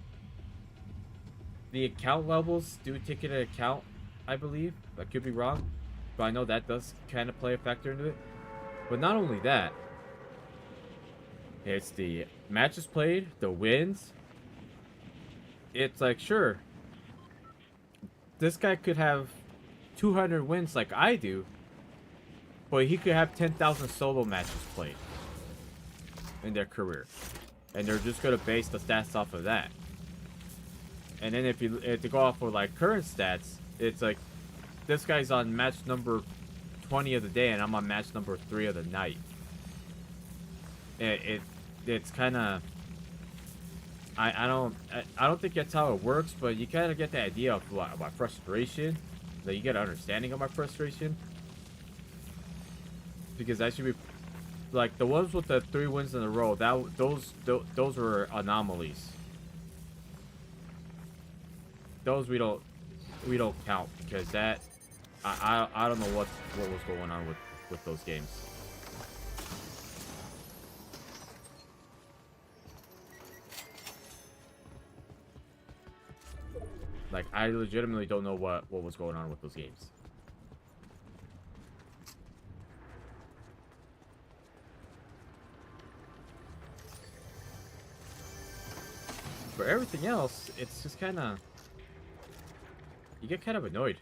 the account levels do take into account, I believe. I could be wrong, but I know that does kind of play a factor into it. But not only that, it's the matches played, the wins. It's like, sure, this guy could have 200 wins like I do, but he could have 10,000 solo matches played in their career, and they're just gonna base the stats off of that. And then if to go off of like current stats, it's like this guy's on match number 20 of the day, and I'm on match number 3 of the night. It's kind of, I don't think that's how it works, but you kind of get the idea of my frustration. Like, you get an understanding of my frustration, because I should be like the ones with the 3 wins in a row. Those were anomalies. Those we don't count, because that I don't know what was going on with those games. Like, I legitimately don't know what was going on with those games. For everything else, it's just kind of, you get kind of annoyed.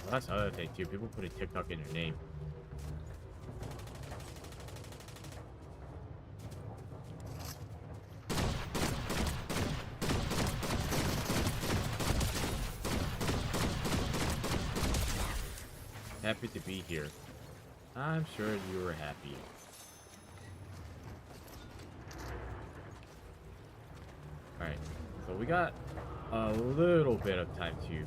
Well, that's another thing too. People putting TikTok in their name. Happy to be here. I'm sure you were happy. Alright, so we got a little bit of time to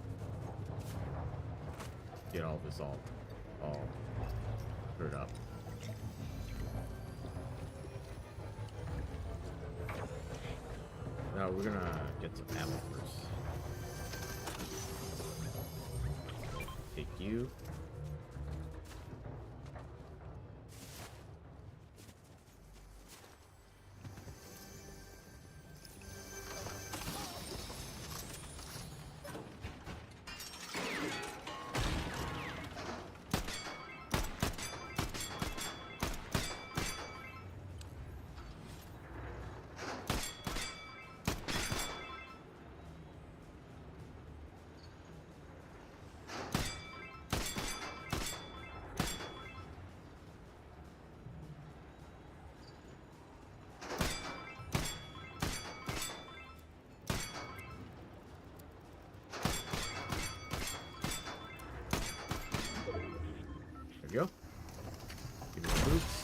get all this all screwed up. Now we're gonna get some ammo first. Take you. There we go. Give me the boots.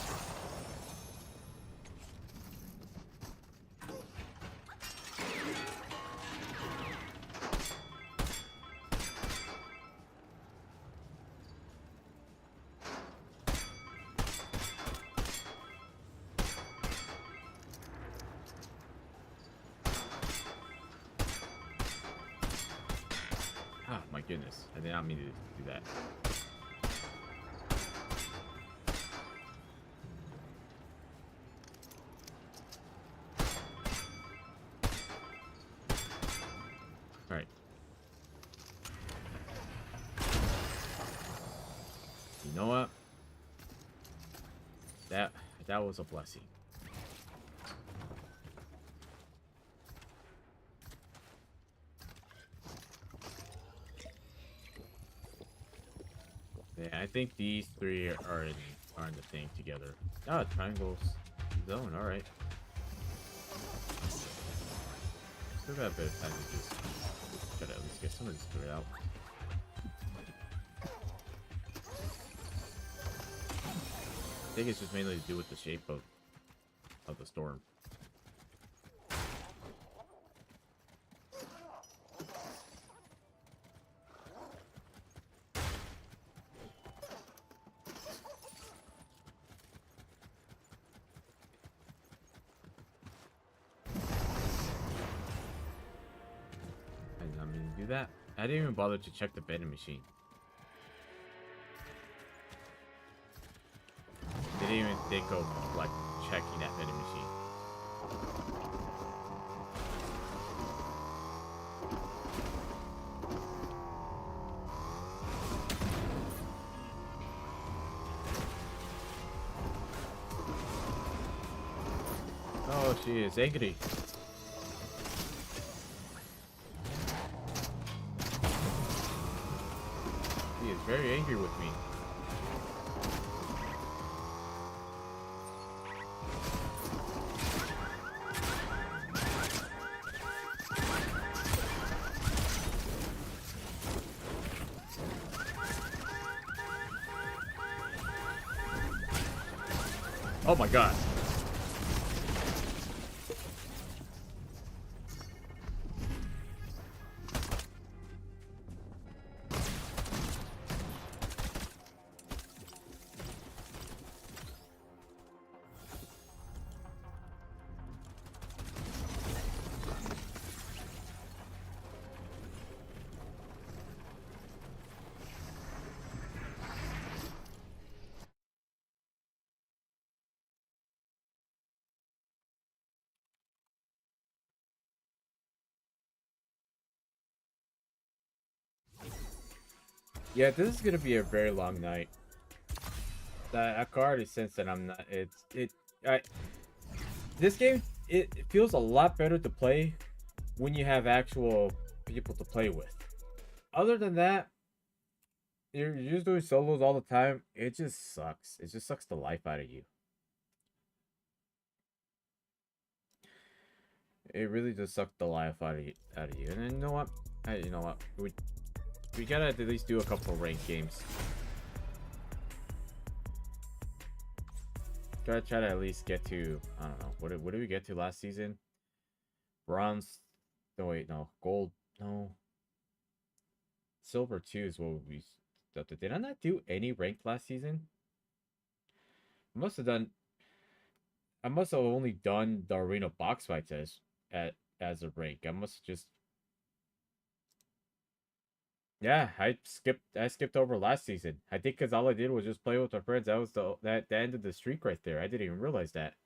Ah, my goodness. I did not mean to do that. Alright. You know what? That was a blessing. Yeah, I think these three are in the thing together. Ah, triangles zone. All right. Still got a bit of time to just try to at least get some of this cleared out. I think it's just mainly to do with the shape of the storm. I mean, do that. I didn't even bother to check the vending machine. Didn't even think of like checking that vending machine. Oh, she is angry. She is very angry with me. Oh my god. Yeah, this is gonna be a very long night. I can already sense that I'm not. This game it feels a lot better to play when you have actual people to play with. Other than that, you're just doing solos all the time. It just sucks. It just sucks the life out of you. It really just sucked the life out of you. And then, you know what? You know what? We gotta at least do a couple of ranked games. Gotta try to at least get to, I don't know, what did we get to last season? Bronze. No, wait, no. Gold. No. Silver 2 is what we. Did I not do any ranked last season? I must have done. I must have only done the arena box fights as a rank. I must have just. Yeah, I skipped over last season. I think because all I did was just play with my friends. That was the end of the streak right there. I didn't even realize that.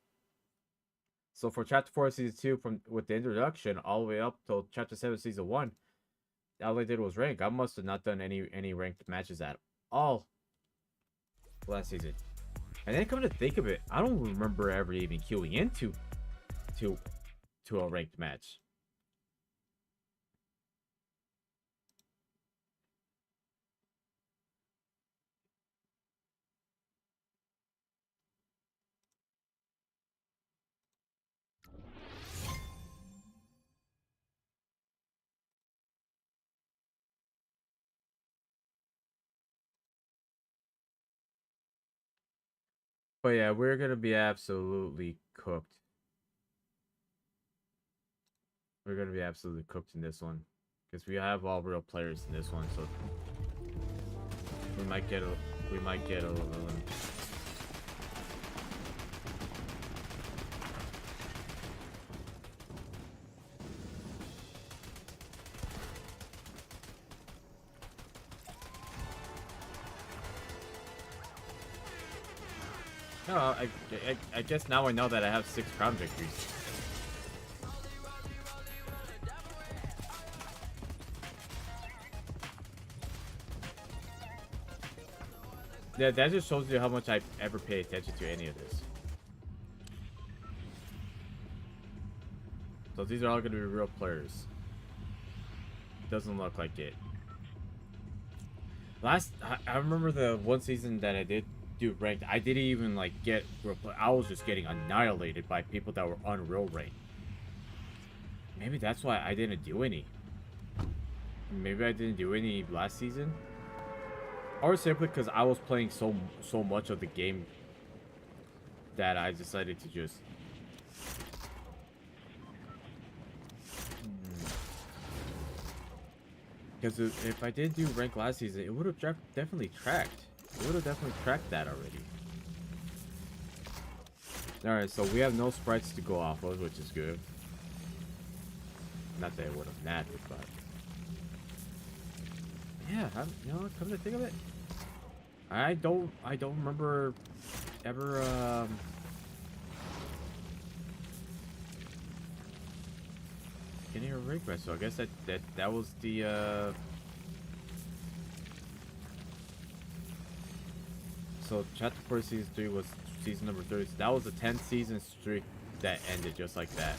So for Chapter 4 Season 2, from with the introduction all the way up till Chapter 7 Season 1, all I did was rank. I must have not done any ranked matches at all last season. And then come to think of it, I don't remember ever even queuing into to a ranked match. But yeah, we're gonna be absolutely cooked. We're gonna be absolutely cooked in this one. Because we have all real players in this one, so we might get a little. No, I guess now I know that I have 6 crown victories. Yeah, that just shows you how much I ever pay attention to any of this. So these are all gonna be real players. Doesn't look like it. I remember the one season that I did do ranked. I didn't even like get. I was just getting annihilated by people that were unreal ranked. Maybe that's why I didn't do any. Maybe I didn't do any last season. Or simply because I was playing so much of the game that I decided to just... Because if I did do rank last season, it would have definitely tracked. It would have definitely tracked that already. Alright, so we have no sprites to go off of, which is good. Not that it would have mattered, but... Yeah, you know, come to think of it, I don't remember ever getting a rank match. So I guess that was the so chapter 4 season 3 was season number 30. So that was a 10 season streak that ended just like that.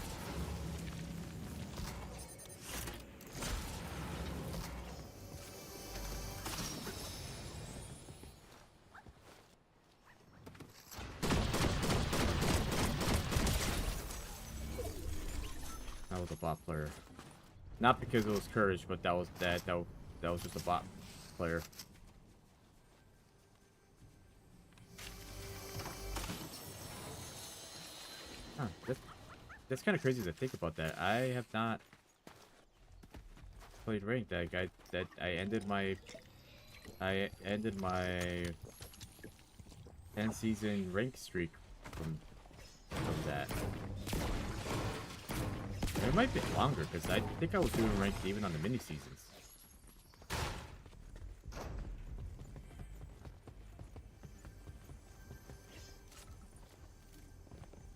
That was a bot player. Not because it was courage, but that was just a bot player. Huh, that's kind of crazy to think about that. I have not played ranked. I ended my 10 season rank streak from that. It might be longer because I think I was doing ranked even on the mini seasons.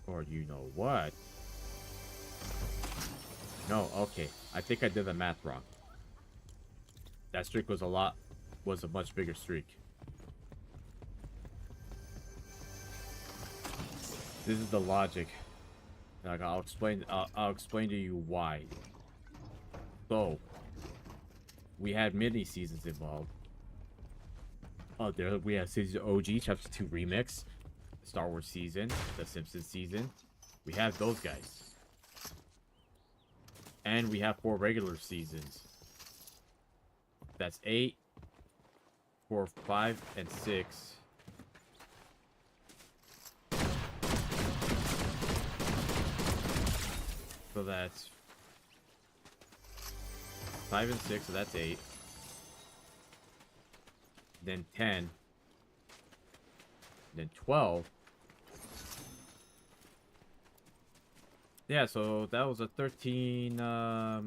Or you know what? No, okay. I think I did the math wrong. That streak was a much bigger streak. This is the logic. Like I'll explain to you why. So we had mini seasons involved. Oh, there we have season OG, Chapter 2 Remix, Star Wars season, The Simpsons season. We have those guys. And we have 4 regular seasons. That's 8, 4, 5, and 6. So that's 5 and 6, so that's 8. Then 10. Then 12. Yeah, so that was a 13 that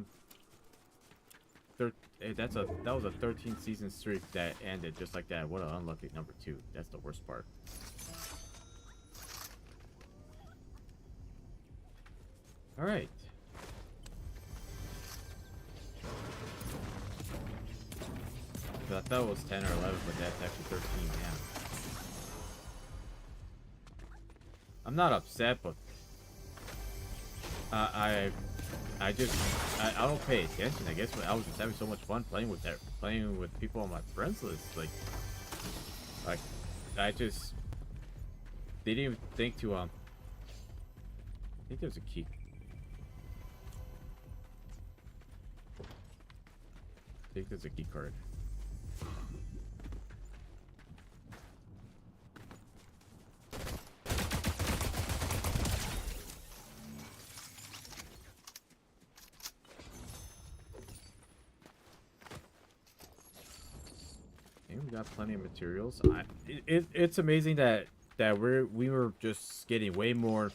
was a 13 season streak that ended just like that. What an unlucky number 2. That's the worst part. All right. I thought it was 10 or 11, but that's actually 13 now. I'm not upset, but I don't pay attention. I guess I was just having so much fun playing with people on my friends list. Like I just didn't even think to I think there's a key. I think there's a key card. We got plenty of materials. It's amazing that we were just getting way more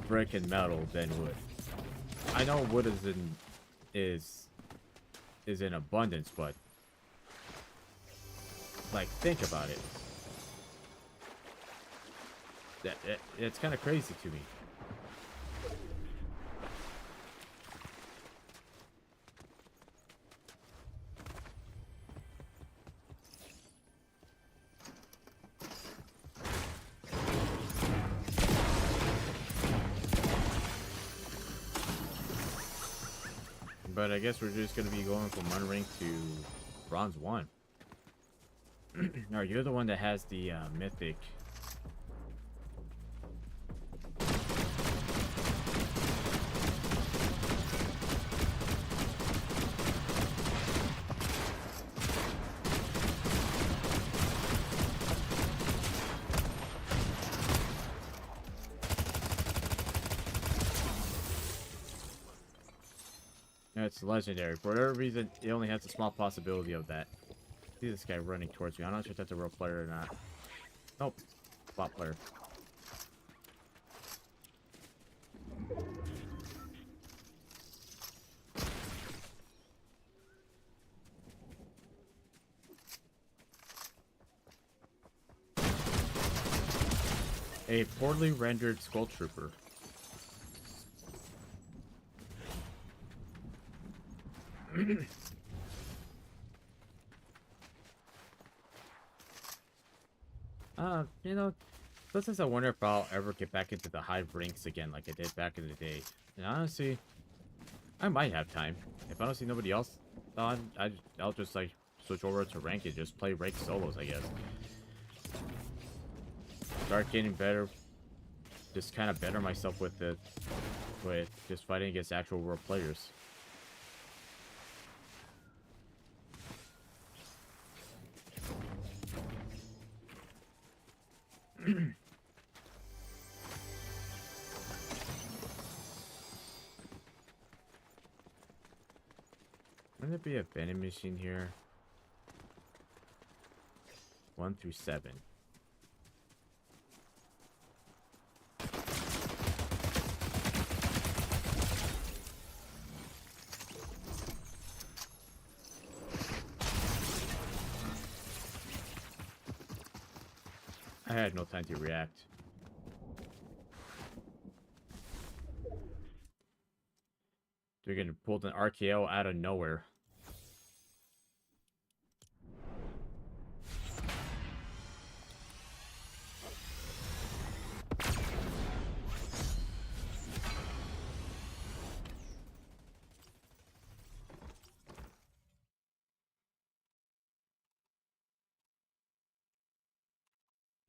brick and metal than wood. I know wood is in abundance, but like think about it. It's kind of crazy to me. But I guess we're just going to be going from 1 rank to bronze 1. No, you're the one that has the mythic. it's legendary. For whatever reason, it only has a small possibility of that. See this guy running towards me. I'm not sure if that's a real player or not. Nope. Bot player. A poorly rendered Skull Trooper. You know, sometimes I wonder if I'll ever get back into the high ranks again like I did back in the day. And honestly, I might have time. If I don't see nobody else on, I'll just like switch over to rank and just play rank solos, I guess. Start getting better. Just kind of better myself with it, with just fighting against actual world players. Wouldn't there be a vending machine here? 1 through 7. I had no time to react. They're gonna pull an RKO out of nowhere.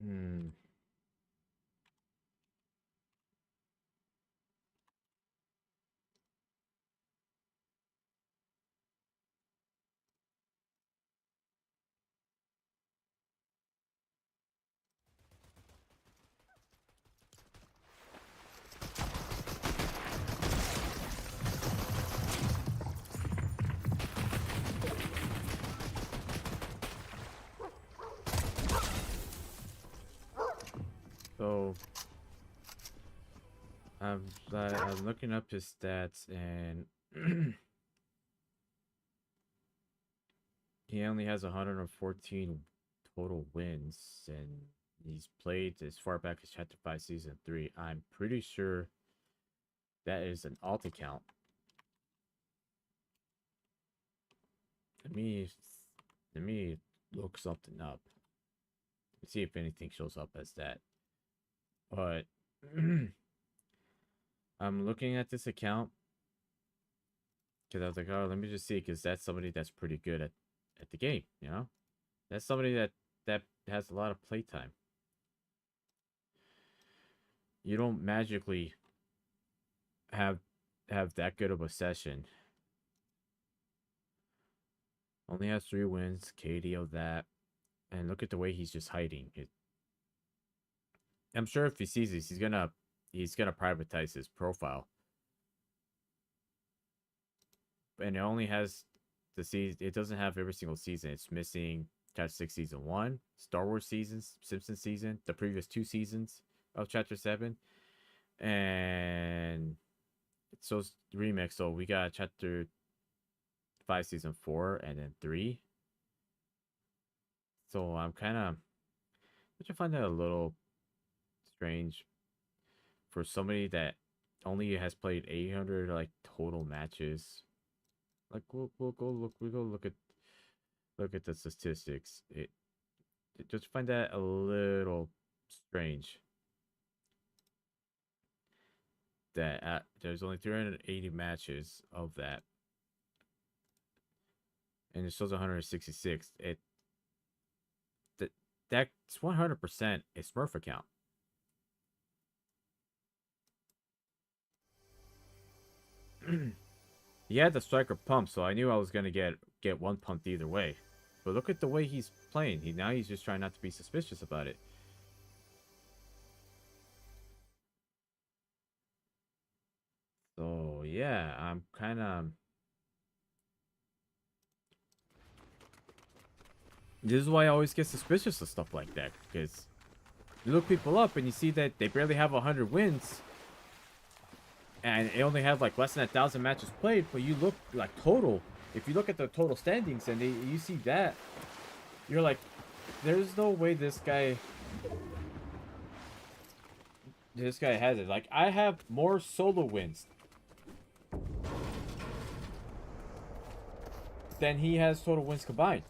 Hmm. So I'm looking up his stats and he only has 114 total wins and he's played as far back as Chapter 5 Season 3. I'm pretty sure that is an alt account. Let me let me look something up. Let's see if anything shows up as that. But I'm looking at this account because I was like, oh, let me just see, because that's somebody that's pretty good at the game, you know? That's somebody that has a lot of playtime. You don't magically have that good of a session. Only has 3 wins, KD of that. And look at the way he's just hiding. I'm sure if he sees this, he's gonna privatize his profile. And it only has the season. It doesn't have every single season. It's missing Chapter 6 Season 1, Star Wars seasons, Simpsons season, the previous 2 seasons of Chapter 7, and so it's remix. So we got Chapter 5 Season 4 and then 3. So I'm kind of, which I find that a little strange for somebody that only has played 800 like total matches. Like we'll go look at the statistics. It just find that a little strange that there's only 380 matches of that, and it shows 166. That's 100% a Smurf account. He had the striker pump, so I knew I was gonna get one pumped either way. But look at the way he's playing. He's just trying not to be suspicious about it. So yeah, I'm kind of This is why I always get suspicious of stuff like that, because you look people up and you see that they barely have 100 wins, and they only have like less than 1,000 matches played. But you look like total. If you look at the total standings and you see that, you're like, there's no way this guy has it. Like, I have more solo wins than he has total wins combined.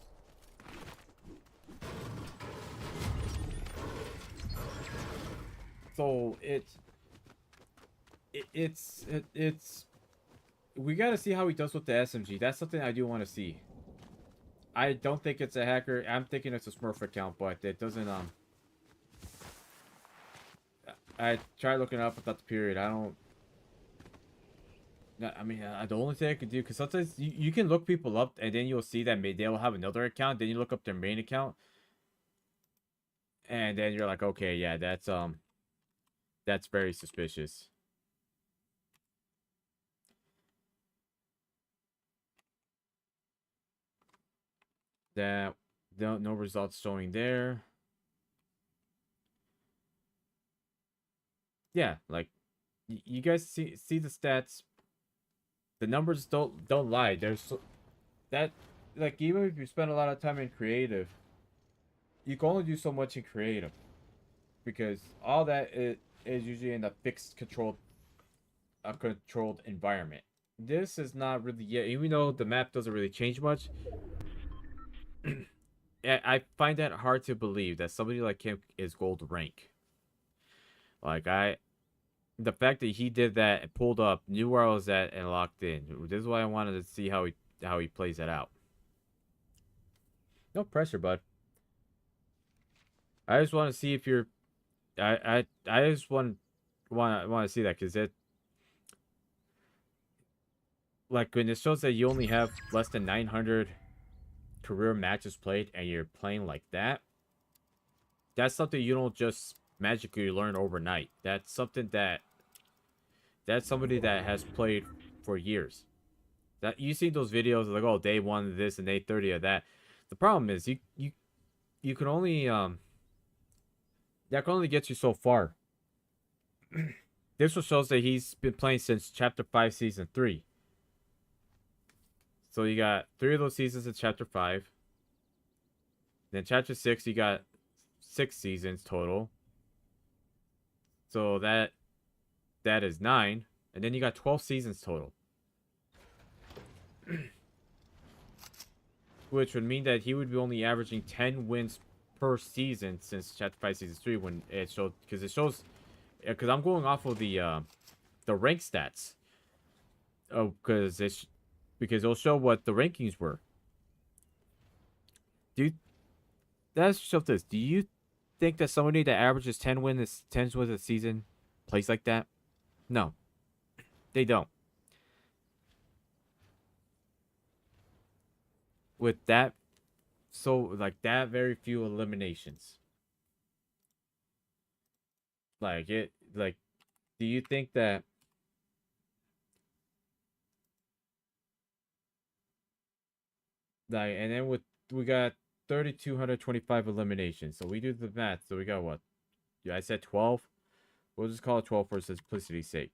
So it's we got to see how he does with the SMG. That's something I do want to see. I don't think it's a hacker. I'm thinking it's a Smurf account, but it doesn't I tried looking it up without the period. I don't. I mean, the only thing I could do, because sometimes you can look people up and then you'll see that they'll have another account. Then you look up their main account, and then you're like, okay, yeah, that's very suspicious. That no results showing there. Yeah, like you guys see the stats. The numbers don't lie. That, like, even if you spend a lot of time in creative, you can only do so much in creative, because all that is usually in a fixed controlled environment. This is not really yet, even though the map doesn't really change much. I find that hard to believe that somebody like him is gold rank. Like, the fact that he did that and pulled up, knew where I was at, and locked in. This is why I wanted to see how he plays that out. No pressure, bud. I just want to see if you're. I just want to see that, because it, like, when it shows that you only have less than 900 career matches played and you're playing like that. That's something you don't just magically learn overnight. That's somebody that has played for years. That you see those videos like, oh, day one of this and day 30 of that. The problem is you can only that can only get you so far. This one shows that he's been playing since chapter 5 season 3. So you got 3 of those seasons in chapter 5. Then chapter 6 you got 6 seasons total. So that is 9, and then you got 12 seasons total. Which would mean that he would be only averaging 10 wins per season since chapter 5 season 3, when it showed, because I'm going off of the rank stats. Oh, because it'll show what the rankings were. Do you, let's show this. Do you think that somebody that averages 10 wins a season plays like that? No, they don't. With that, so like that, very few eliminations. Like, do you think that, like, and then we got 3,225 eliminations. So we do the math. So we got what? Yeah, I said 12. We'll just call it 12 for simplicity's sake.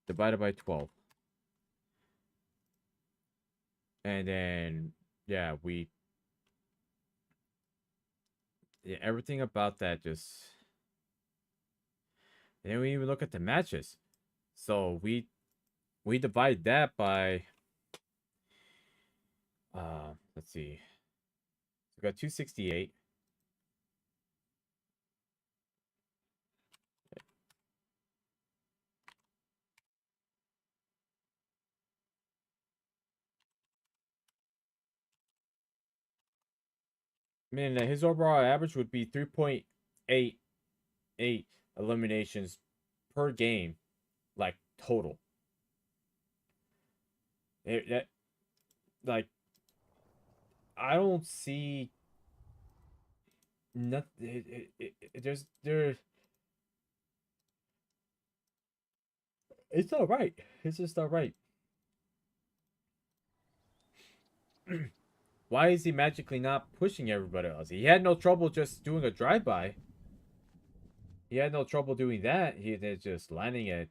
Divided by 12. And then, yeah, everything about that just. And then we even look at the matches. So we divide that by, let's see. We got 268. I mean, his overall average would be 3.88 eliminations per game, like, total. That, like, I don't see nothing. It's not right. It's just not right. Why is he magically not pushing everybody else? He had no trouble just doing a drive-by. He had no trouble doing that. He did just landing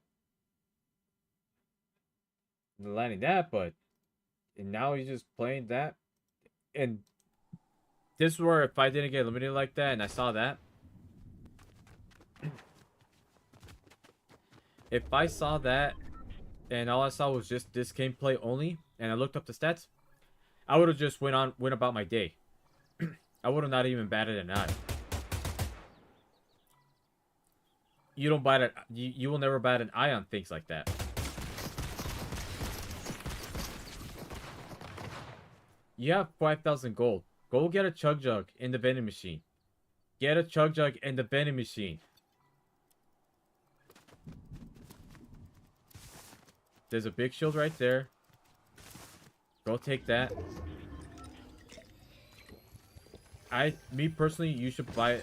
that, but and now he's just playing that. And this is where if I didn't get eliminated like that and I saw that, if I saw that and all I saw was just this gameplay only, and I looked up the stats, I would have just went about my day. I would have not even batted an eye. You don't bat it. You will never bat an eye on things like that. You have 5,000 gold. Go get a chug jug in the vending machine. Get a chug jug in the vending machine. There's a big shield right there. Go take that. Me personally, you should buy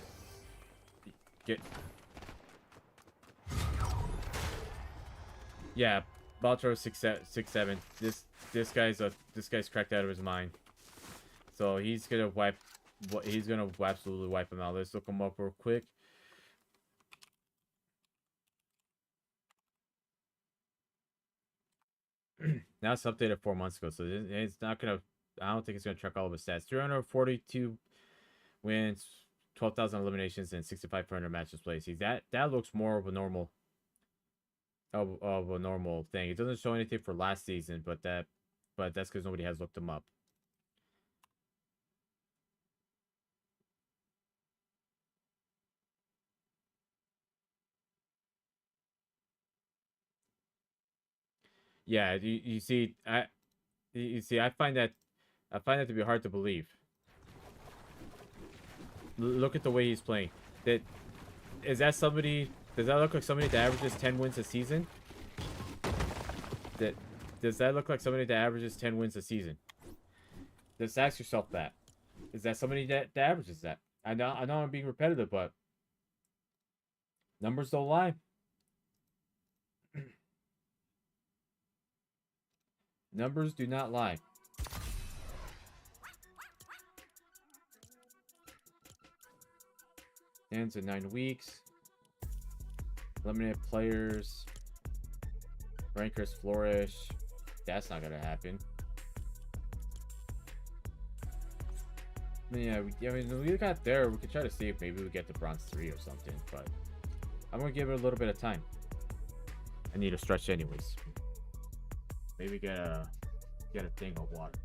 it. Yeah, Baltro 6-7. This guy's cracked out of his mind. So he's gonna absolutely wipe him out. Let's look him up real quick. Now it's updated 4 months ago, so it's not gonna. I don't think it's gonna track all of his stats. 342 wins, 12,000 eliminations, and 6,500 matches played. See that looks more of a normal thing. It doesn't show anything for last season, but that's because nobody has looked him up. Yeah, you see, I find that to be hard to believe. Look at the way he's playing. Does that look like somebody that averages 10 wins a season? Does that look like somebody that averages 10 wins a season? Just ask yourself that. Is that somebody that averages that? I know I'm being repetitive, but numbers don't lie. Numbers do not lie. Ends in 9 weeks. Eliminate players. Rankers flourish. That's not gonna happen. Yeah, I mean, we got there. We could try to see if maybe we get to bronze 3 or something, but I'm gonna give it a little bit of time. I need a stretch anyways. Maybe get a thing of water.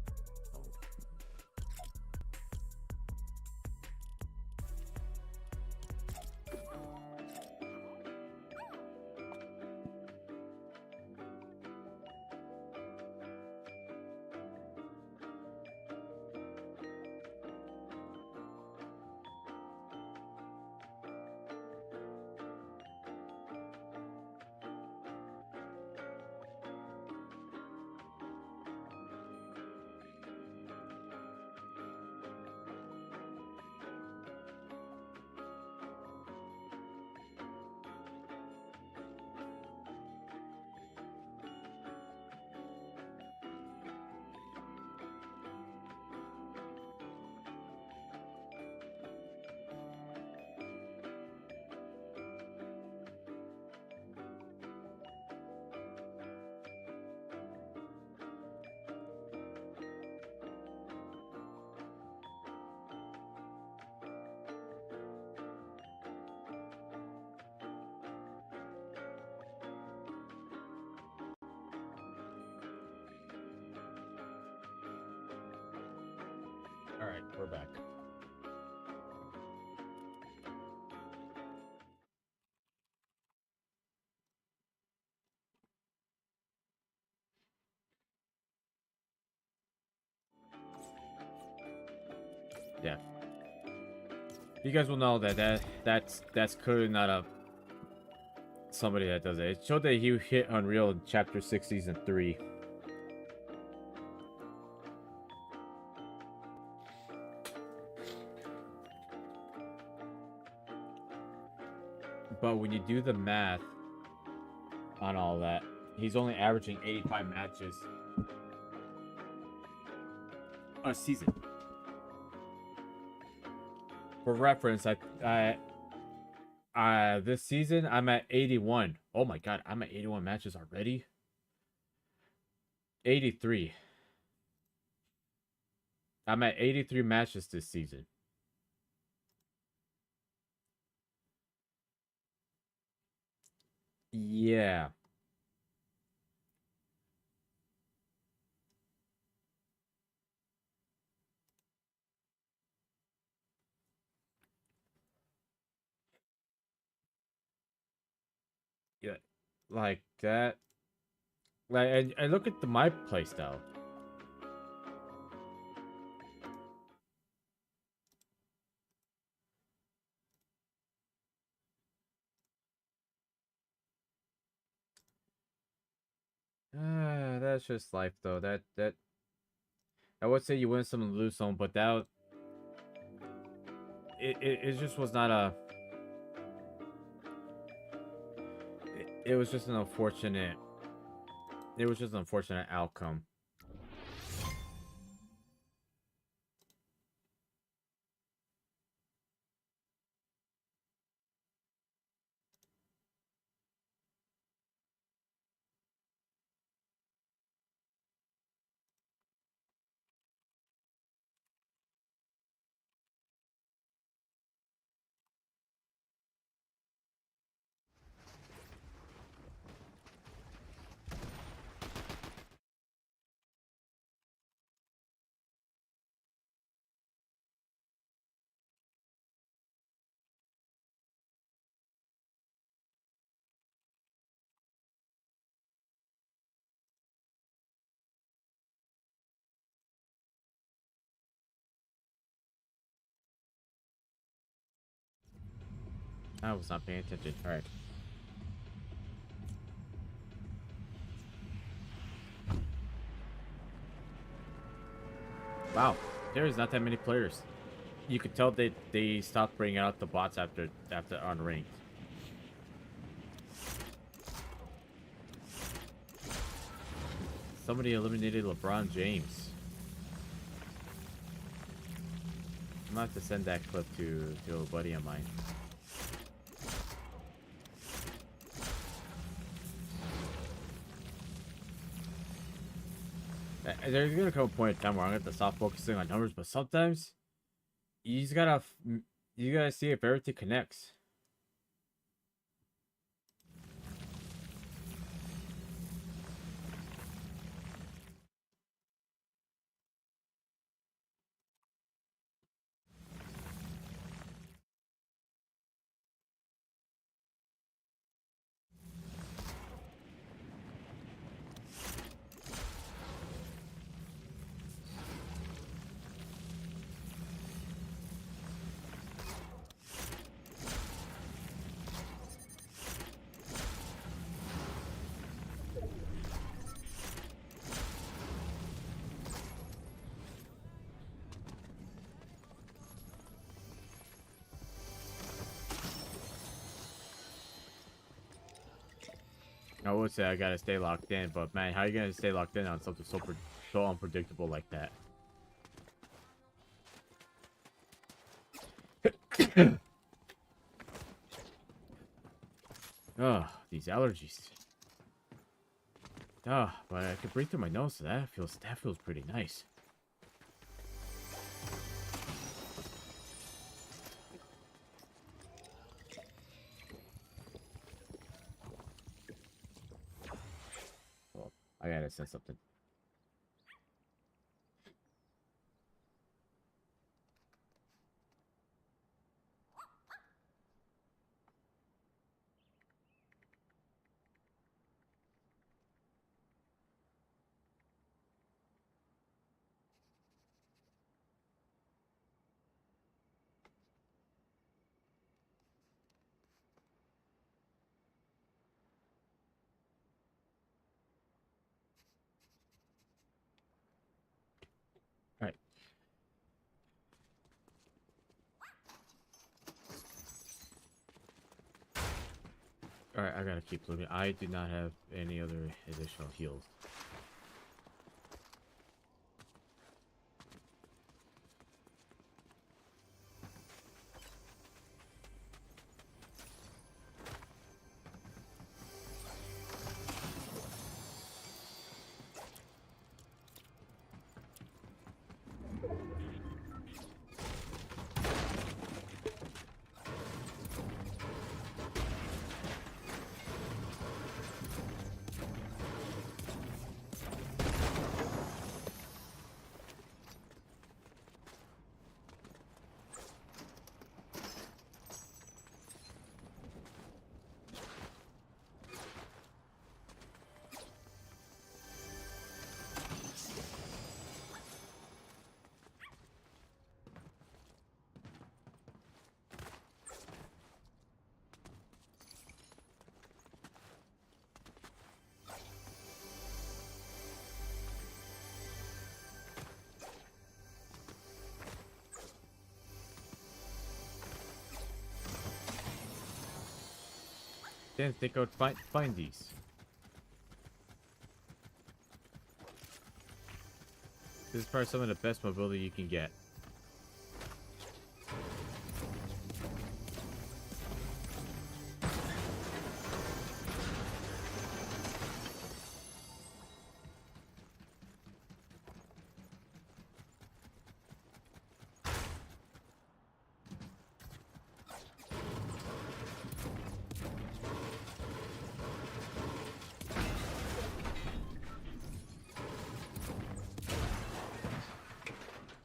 Alright, we're back. Yeah. You guys will know that's clearly not a somebody that does it. It showed that he hit Unreal in Chapter 6, Season 3. But when you do the math on all that, he's only averaging 85 matches a season. For reference, this season I'm at 81. Oh my god, I'm at 81 matches already. 83. I'm at 83 matches this season. Yeah. Yeah. Like that. Like, and look at my playstyle. That's just life, though. I would say you win some and lose some, but it just was not a. It was just an unfortunate. It was just an unfortunate outcome. I was not paying attention. All right. Wow, there is not that many players. You could tell they stopped bringing out the bots after unranked. Somebody eliminated LeBron James. I'm gonna have to send that clip to a buddy of mine. There's gonna come a point in time where I'm gonna have to stop focusing on numbers, but sometimes you just gotta see if everything connects. I would say I gotta stay locked in, but man, how are you gonna stay locked in on something so unpredictable like that? Oh, these allergies. Oh, but I could breathe through my nose, so that feels pretty nice. Well, I gotta say something. All right. All right, I gotta keep looking. I do not have any other additional heals. Didn't think I would find these. This is probably some of the best mobility you can get.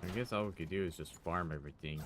I guess all we could do is just farm everything.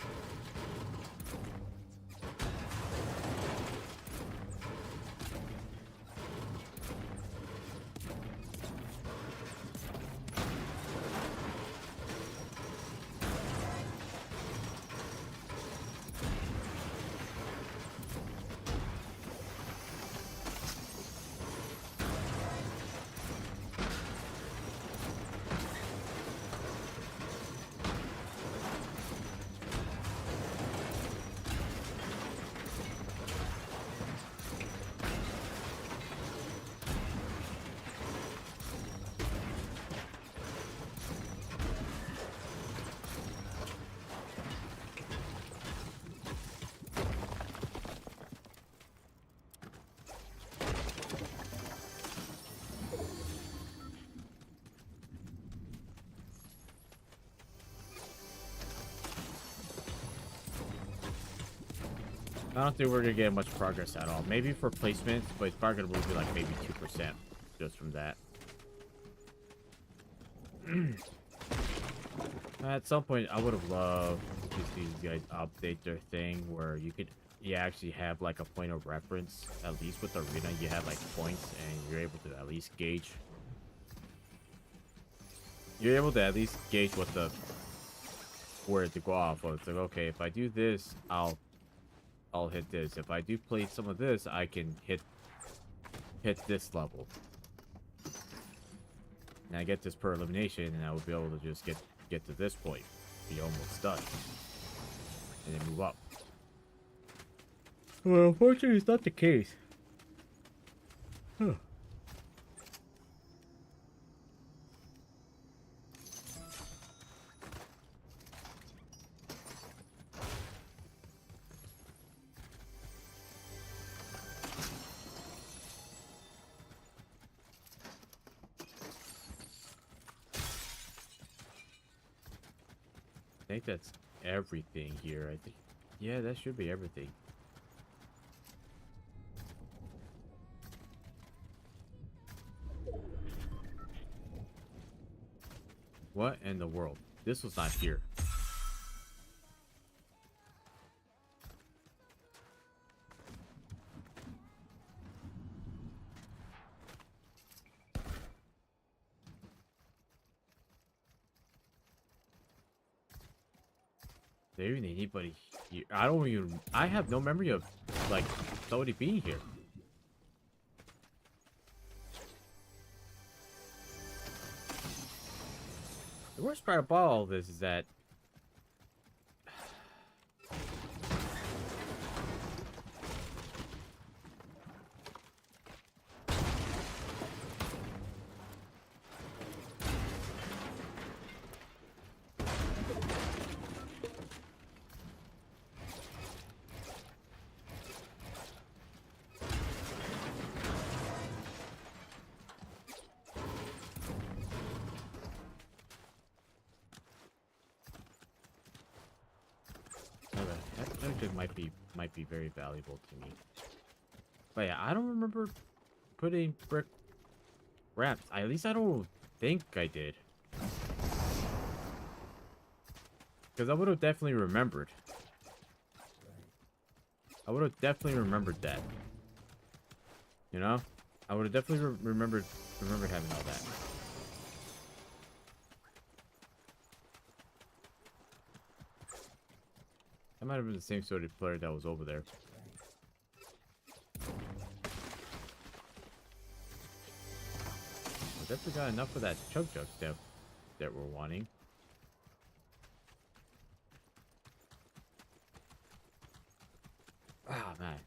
I don't think we're gonna get much progress at all. Maybe for placements, but it's probably gonna be like maybe 2% just from that. At some point, I would have loved to see these guys update their thing where you actually have like a point of reference. At least with Arena, you have like points, and you're able to at least gauge. You're able to at least gauge where to go off of. It's like, okay, if I do this, I'll hit this. If I do play some of this, I can hit this level. And I get this per elimination, and I will be able to just get to this point, be almost done, and then move up. Well, unfortunately, it's not the case. Huh. I think that's everything here. I think, yeah, that should be everything. What in the world? This was not here. There isn't anybody here. I have no memory of, like, somebody being here. The worst part about all this is that that might be very valuable to me. But yeah, I don't remember putting brick ramps. At least I don't think I did. Because I would have definitely remembered. I would have definitely remembered that. You know? I would have definitely remembered having all that. That might have been the same sort of player that was over there. I definitely got enough of that chug stuff that we're wanting. Ah, man.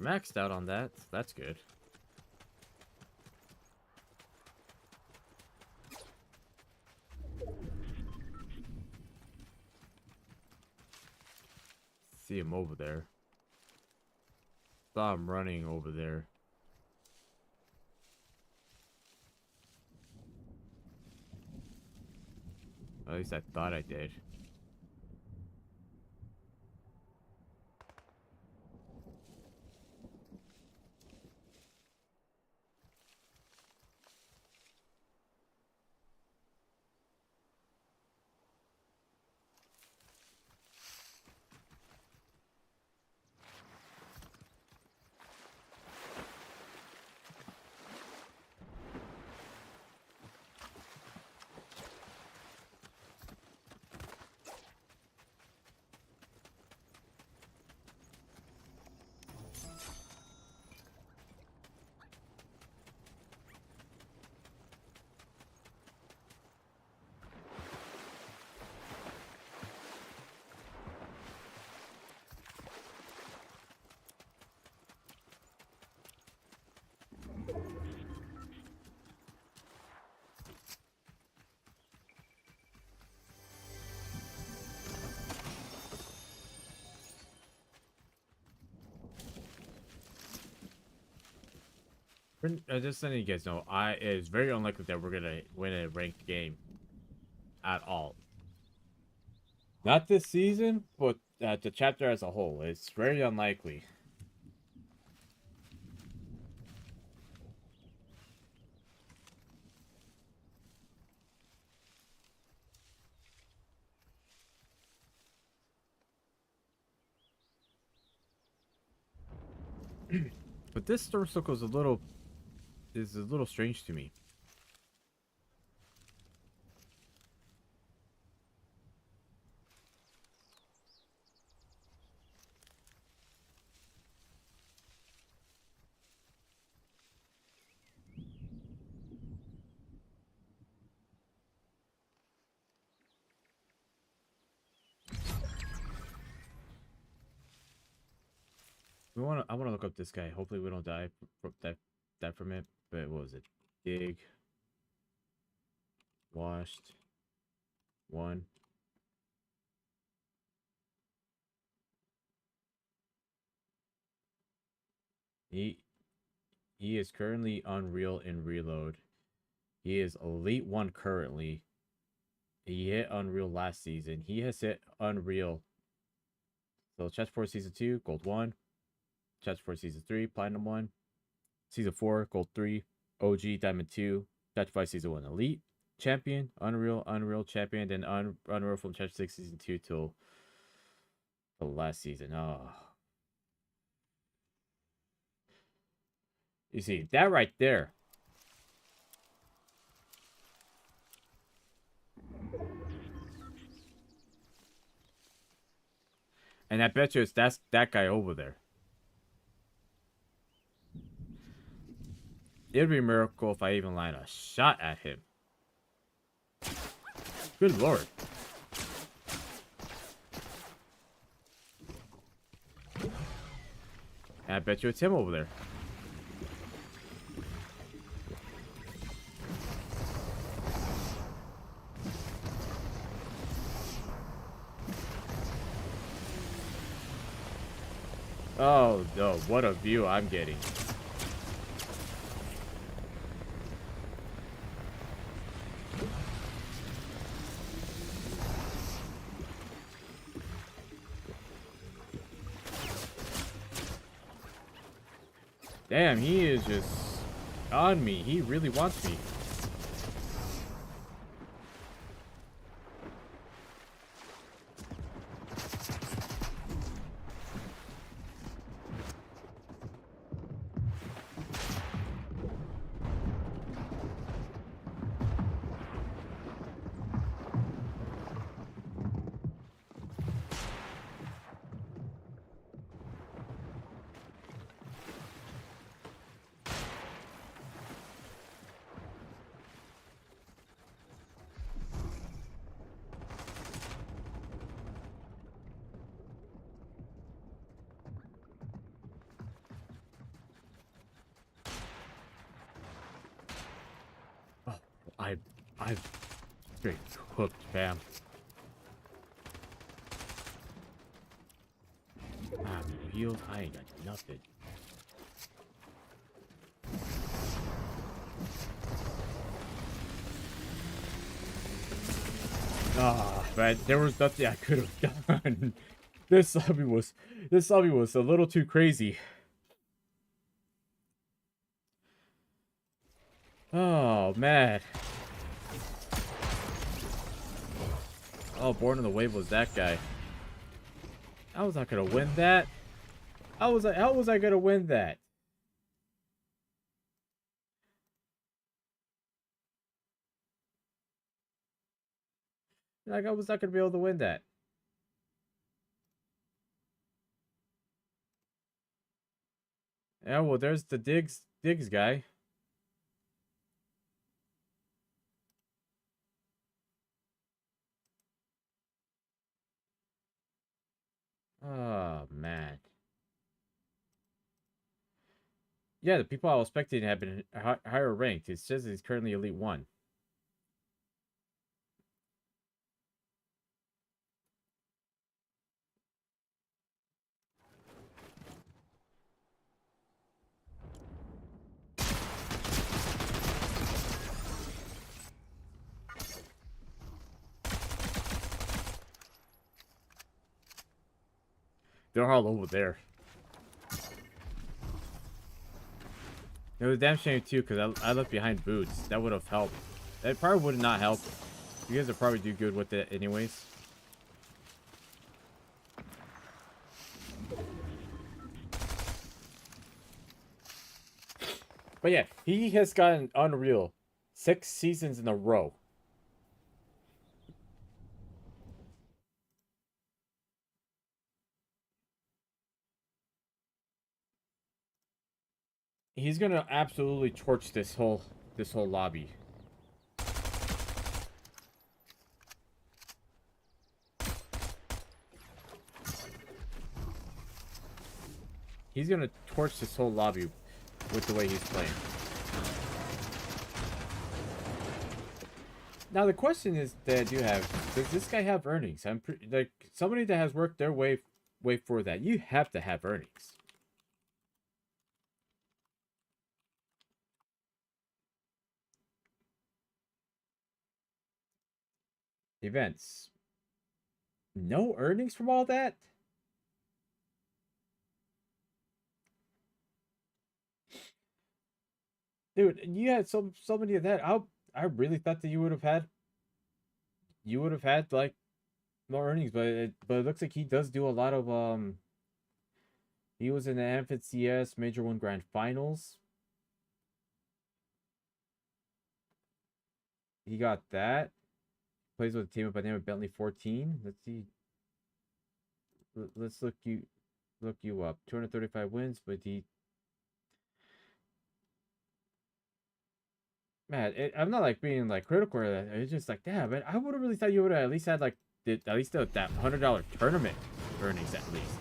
We're maxed out on that. That's good. See him over there. Saw him running over there. At least I thought I did. Just letting you guys know, it's very unlikely that we're gonna win a ranked game at all. Not this season, but the chapter as a whole. It's very unlikely. But this star circle is a little strange to me. I wanna look up this guy. Hopefully we don't die from that from it. But what was it? Dig. Washed. One. He he is currently Unreal in Reload. He is Elite 1 currently. He hit Unreal last season. He has hit Unreal. So Chapter 4 Season 2, Gold 1. Chapter 4 Season 3, Platinum 1. Season 4, Gold 3. OG, Diamond 2. Chapter 5 Season 1, Elite. Champion, Unreal Champion, then Unreal from Chapter 6 Season 2 till the last season. Oh. You see, that right there. And I bet you that's that guy over there. It'd be a miracle if I even line a shot at him. Good lord. And I bet you it's him over there. Oh no, what a view I'm getting. Damn, he is just on me. He really wants me. I straight cooked, fam. Healed. I ain't got nothing. Ah, man, there was nothing I could have done. This lobby was a little too crazy. Oh man. Oh, Born on the Wave was that guy. I was not gonna win that. How was I gonna win that? Like I was not gonna be able to win that. Yeah, well, there's the Diggs guy. Oh man. Yeah, the people I was expecting have been higher ranked. It says he's currently Elite 1. They're all over there. It was a damn shame too, because I left behind boots. That would have helped. That probably would not help. You guys would probably do good with it anyways. But yeah, he has gotten unreal 6 seasons in a row. He's gonna absolutely torch this whole lobby. He's gonna torch this whole lobby with the way he's playing. Now the question is that I do have: does this guy have earnings? I'm like somebody that has worked their way for that. You have to have earnings. Events. No earnings from all that? Dude, you had so many of that. I really thought that you would have had like more earnings, but it looks like he does do a lot of he was in the Amphed CS Major 1 Grand Finals. He got that. Plays with a team by the name of Bentley 14. Let's see. Let's look you up. 235 wins, but he man, I'm not like being like critical or that. It's just like, yeah, man, I would have really thought you would have at least had like at least that $100 tournament earnings at least.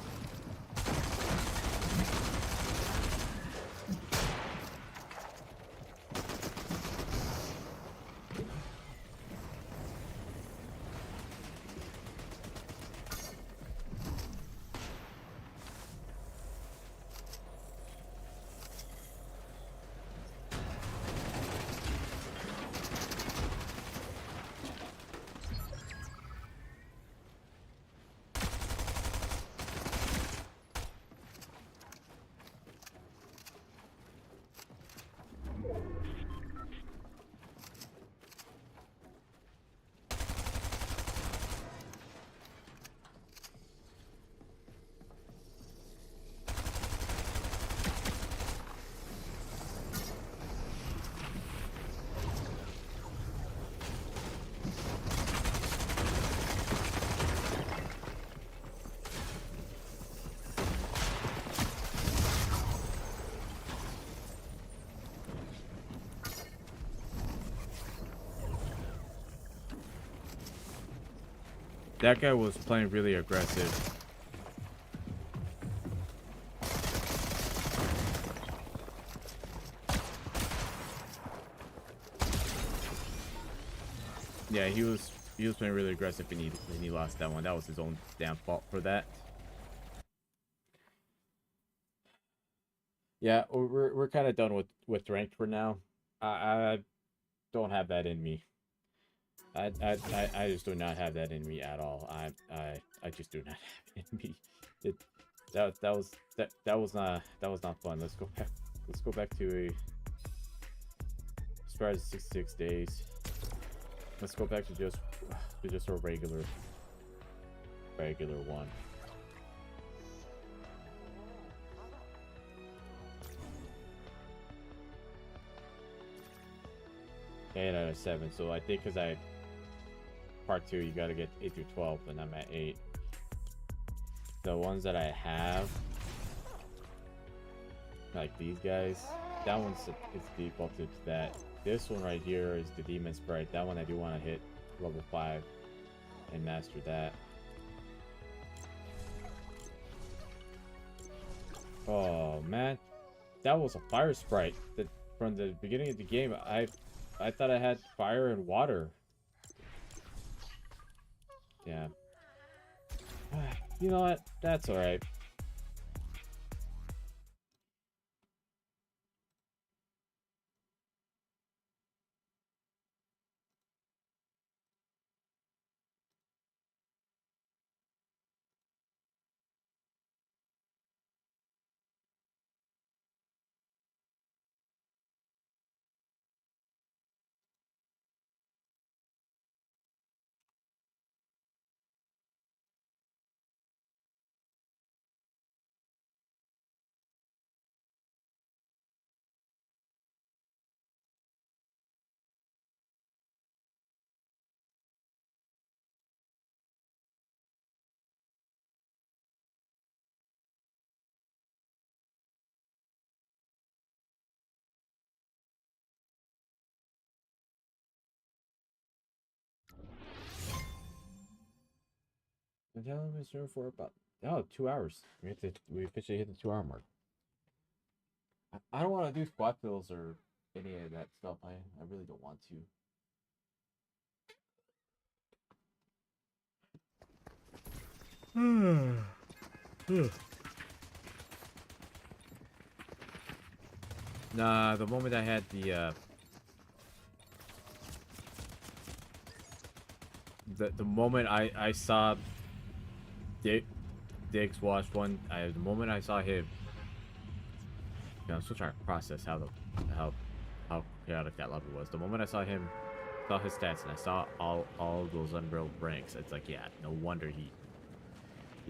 That guy was playing really aggressive. Yeah, he was playing really aggressive and he lost that one. That was his own damn fault for that. Yeah, we're kind of done with ranked for now. I don't have that in me. I just do not have that in me at all. I just do not have it in me. It that was not fun. Let's go back. Let's go back to a start 66 days. Let's go back to just a regular one. 8 out of 7. So I think because I part 2, you gotta get 8 through 12, and I'm at 8. The ones that I have, like these guys, that one's it's defaulted to that. This one right here is the Demon Sprite. That one I do want to hit level 5 and master that. Oh man, that was a fire sprite. That from the beginning of the game, I thought I had fire and water. Yeah. You know what? That's all right. And tell him it's for about 2 hours. We officially hit the 2 hour mark. I don't want to do squat fills or any of that stuff. I really don't want to. Nah, the moment I had the moment I saw Diggs watch one, the moment I saw him, you know, I'm still trying to process how chaotic that lobby was. The moment I saw his stats, and I saw all those unreal ranks, it's like, yeah, no wonder he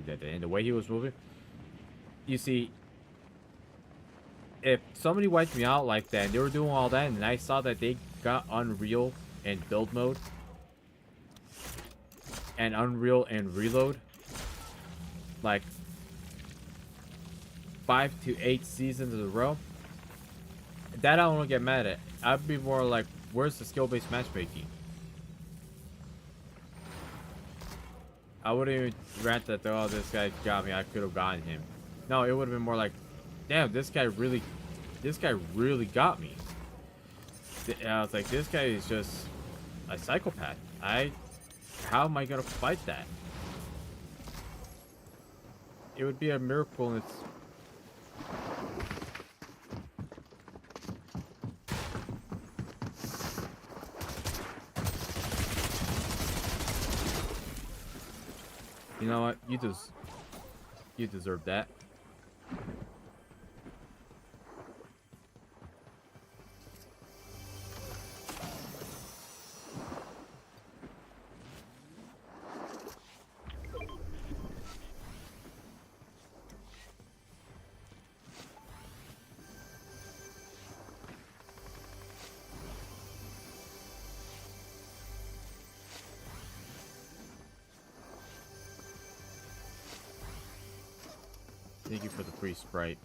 did it. And the way he was moving, you see, if somebody wiped me out like that, and they were doing all that, and I saw that they got Unreal and build mode, and Unreal and reload, like 5 to 8 seasons in a row, that I don't get mad at. I'd be more like, where's the skill-based matchmaking? I wouldn't even rant that, oh, this guy got me, I could have gotten him. No, it would have been more like, damn, this guy really got me. I was like, this guy is just a psychopath. How am I gonna fight that? It would be a miracle, and it's... You know what? You deserve that. Thank you for the free Sprite.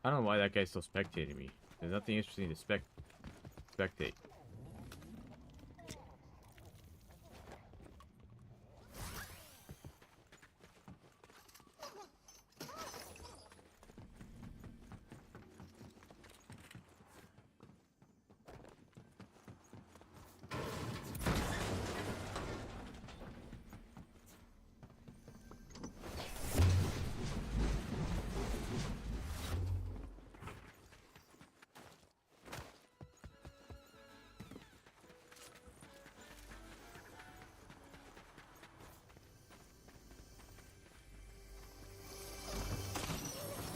I don't know why that guy's still spectating me. There's nothing interesting to spectate.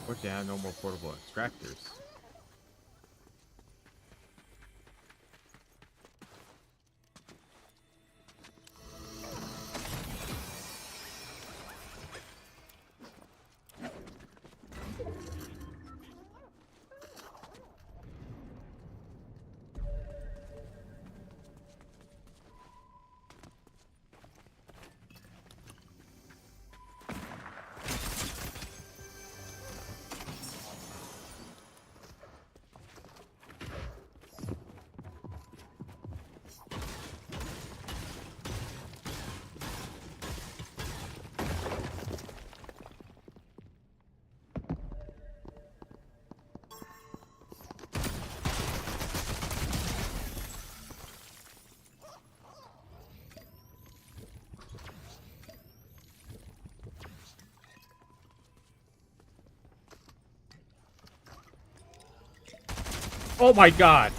Fortunately, I have no more portable extractors. Oh my god!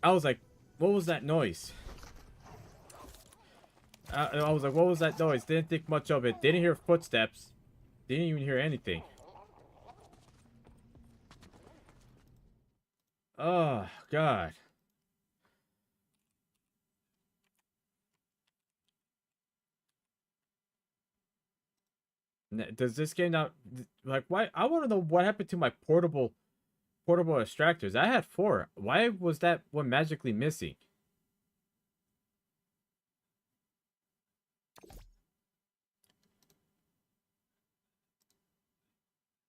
I was like, what was that noise? I was like, what was that noise? Didn't think much of it. Didn't hear footsteps. Didn't even hear anything. Oh, God. Does this game not... Like, why? I want to know what happened to my portable extractors. I had 4. Why was that one magically missing?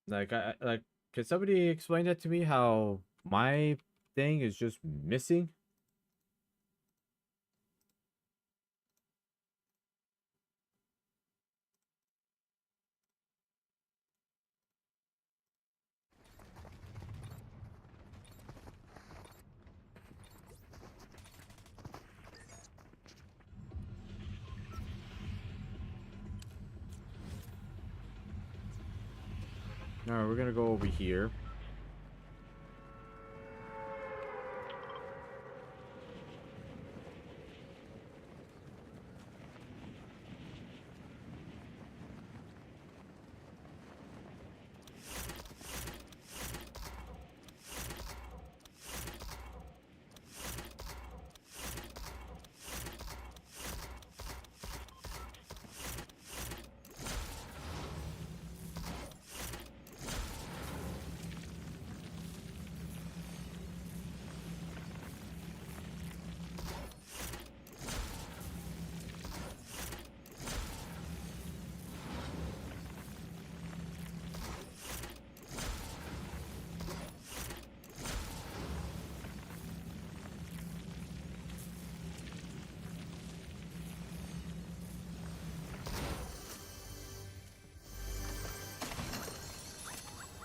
Like, can somebody explain that to me? How my thing is just missing? Alright, we're gonna go over here.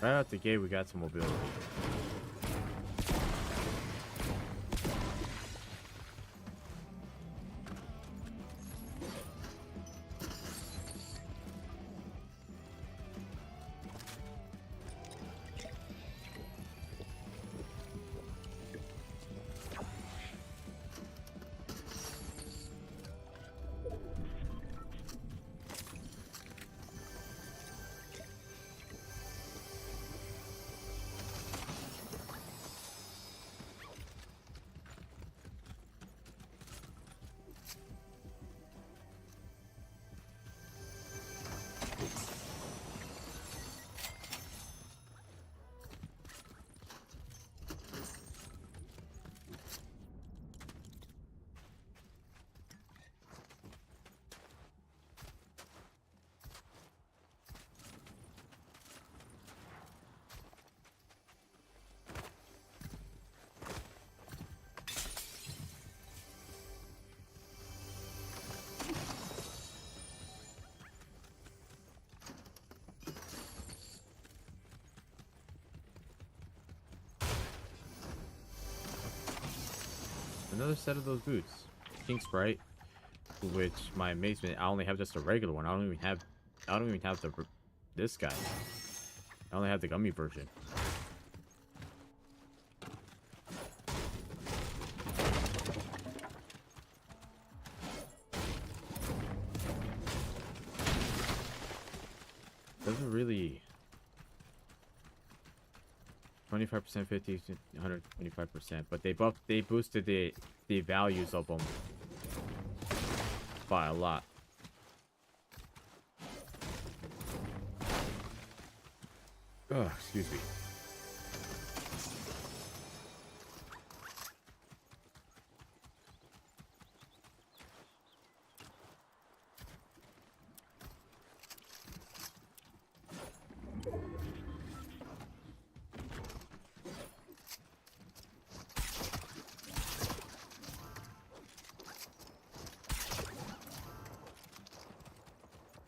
Right out the gate, we got some mobility. another set of those boots. King Sprite, which my amazement, I only have just a regular one. I don't even have this guy. I only have the gummy version. Doesn't really 25%, 50, 125%, but they boosted the values of them by a lot. Oh, excuse me.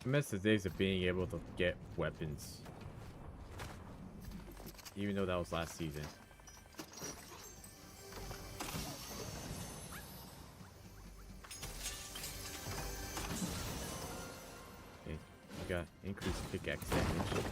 I miss the days of being able to get weapons. Even though that was last season. Okay, we got increased pickaxe damage.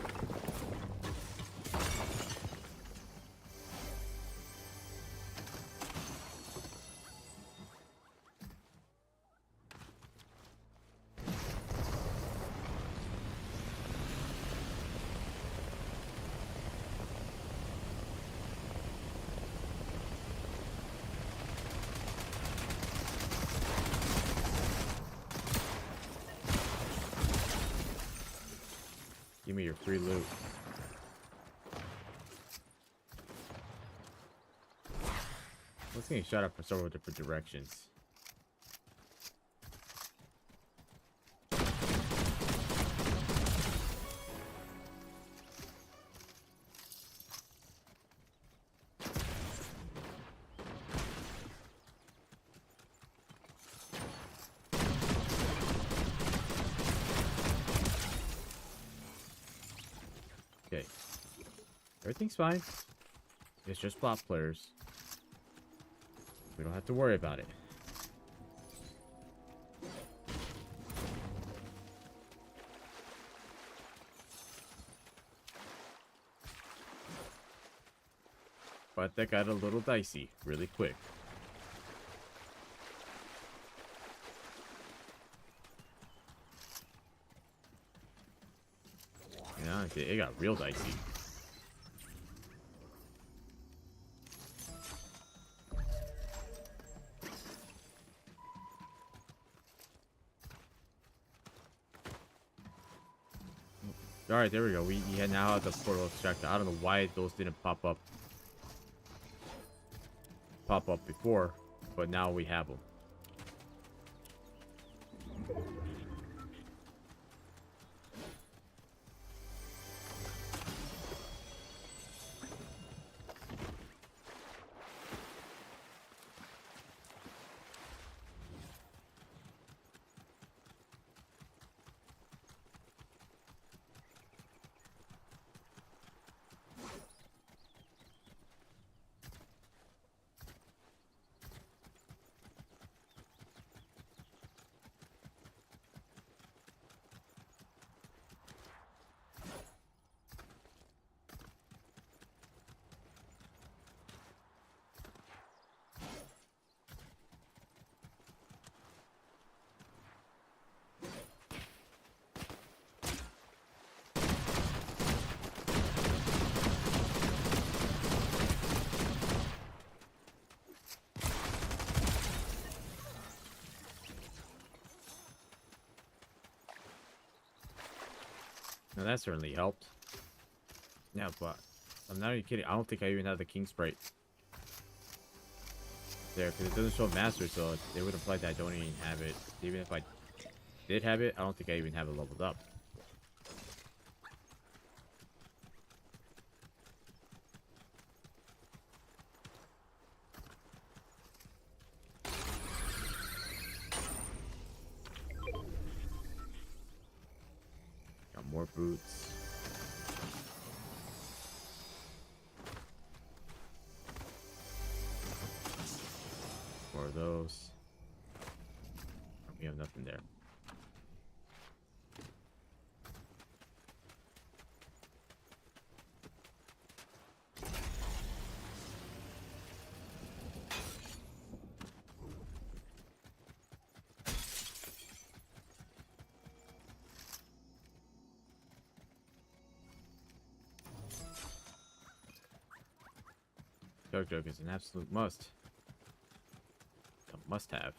Give me your free loot. Let's getting shot up from several different directions. Okay. Everything's fine. It's just bot players. We don't have to worry about it. But that got a little dicey really quick. Yeah, it got real dicey. Alright, there we go. We now have the portal extractor. I don't know why those didn't pop up before, but now we have them. Now that certainly helped. Yeah, but I'm not even kidding. I don't think I even have the King Sprite there because it doesn't show Master, so they would imply that I don't even have it. Even if I did have it, I don't think I even have it leveled up. Got more boots. more of those. We have nothing there. Jug is an absolute must. A must-have.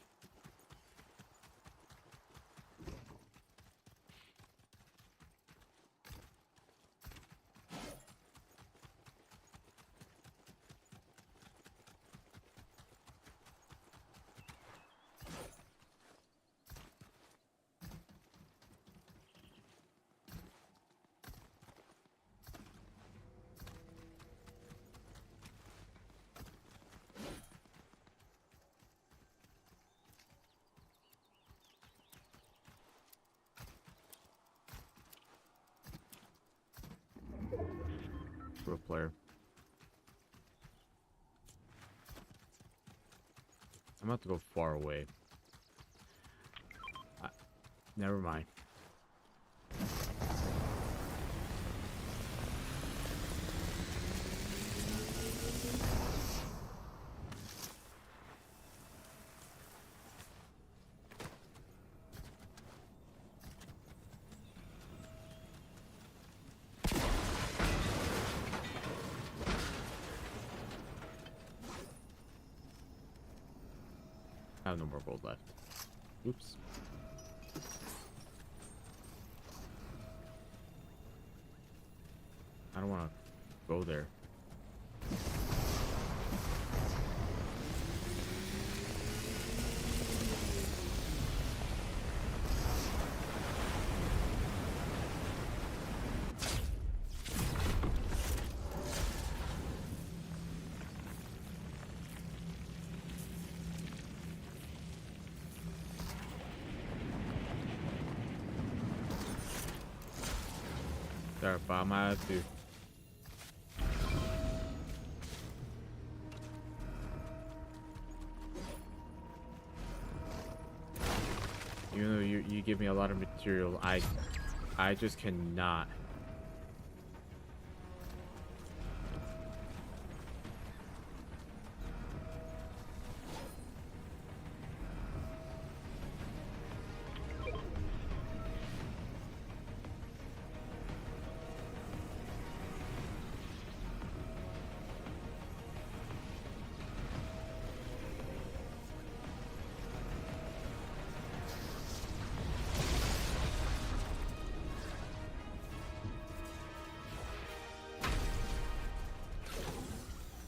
Pro player. I'm about to go far away. Never mind. I have no more gold left. Oops. I don't want to go there. Sorry, but I might have to. Even though you give me a lot of material, I just cannot.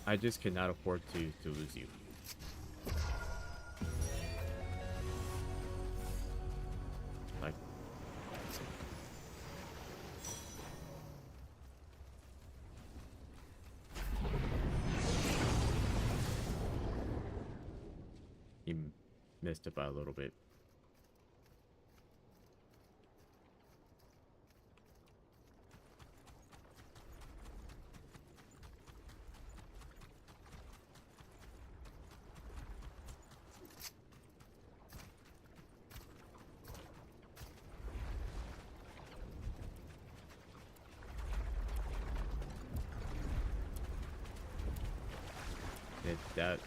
I just cannot afford to lose you. Like, he missed it by a little bit.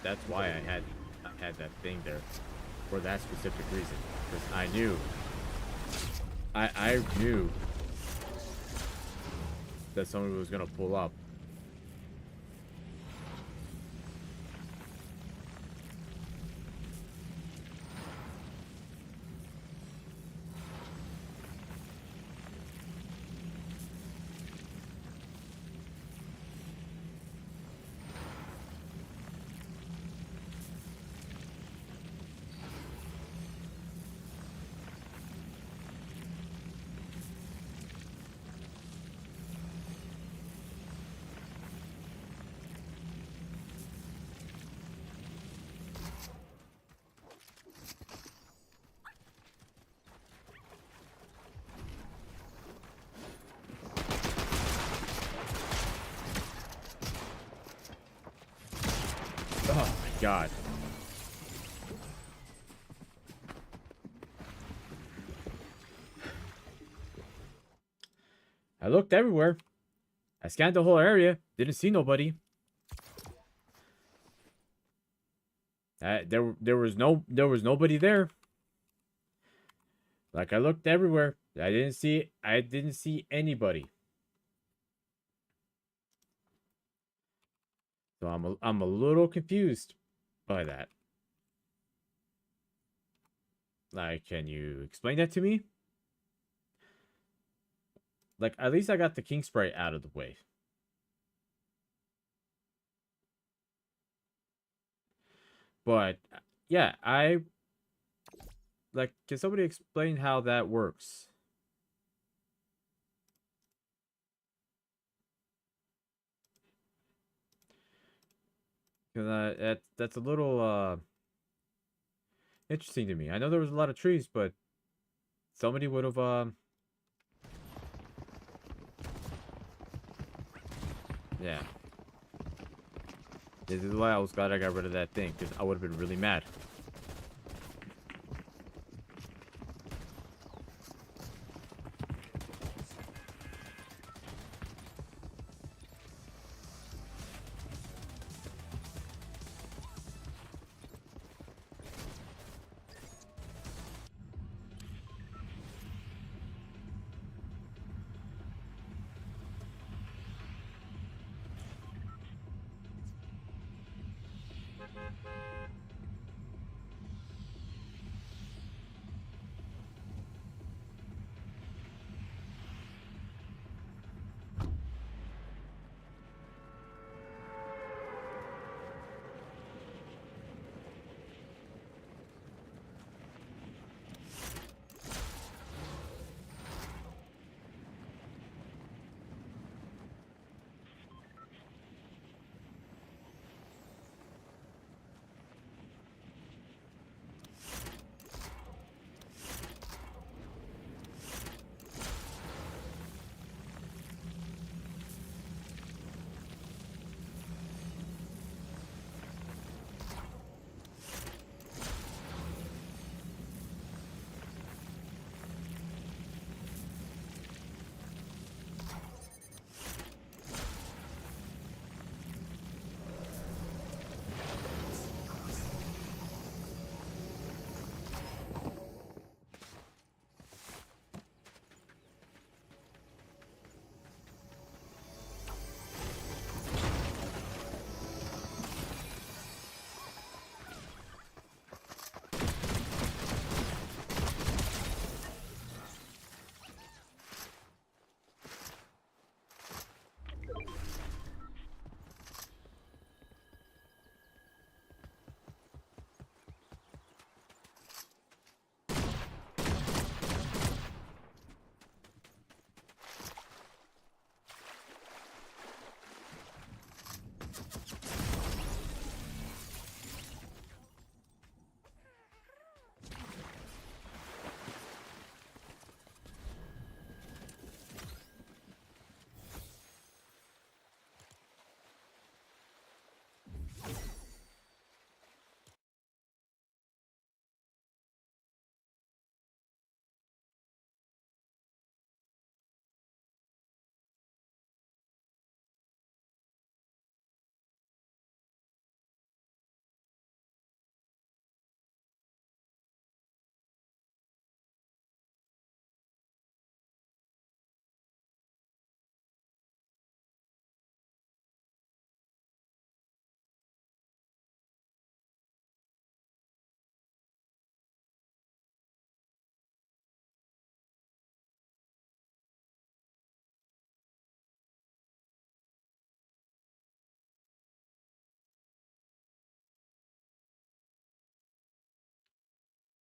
That's why I had that thing there for that specific reason, because I knew that someone was gonna pull up. Oh my god. I looked everywhere. I scanned the whole area. Didn't see nobody. There was nobody there. Like I looked everywhere. I didn't see anybody. So I'm a little confused by that. Like, can you explain that to me? Like, at least I got the king sprite out of the way. But yeah, can somebody explain how that works? Because that's a little interesting to me. I know there was a lot of trees, but somebody would have yeah. This is why I was glad I got rid of that thing, because I would have been really mad.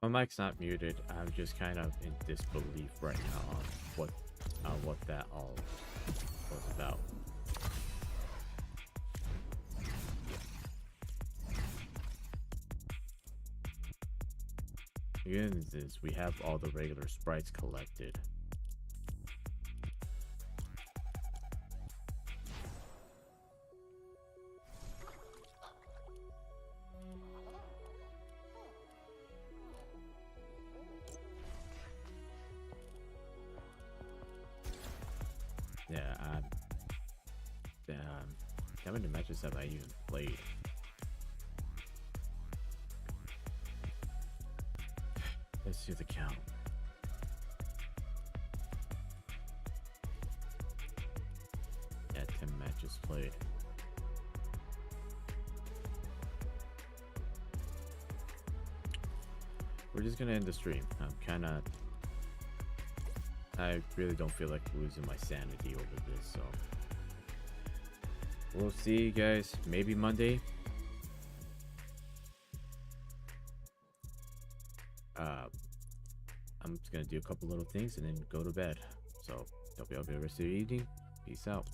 My mic's not muted. I'm just kind of in disbelief right now on what that all was about. The good news is we have all the regular sprites collected. How many matches have I even played? Let's do the count. Yeah, 10 matches played. We're just gonna end the stream. I really don't feel like losing my sanity over this, so we'll see you guys maybe Monday. I'm just gonna do a couple little things and then go to bed. So hope you have a good rest of your evening. Peace out.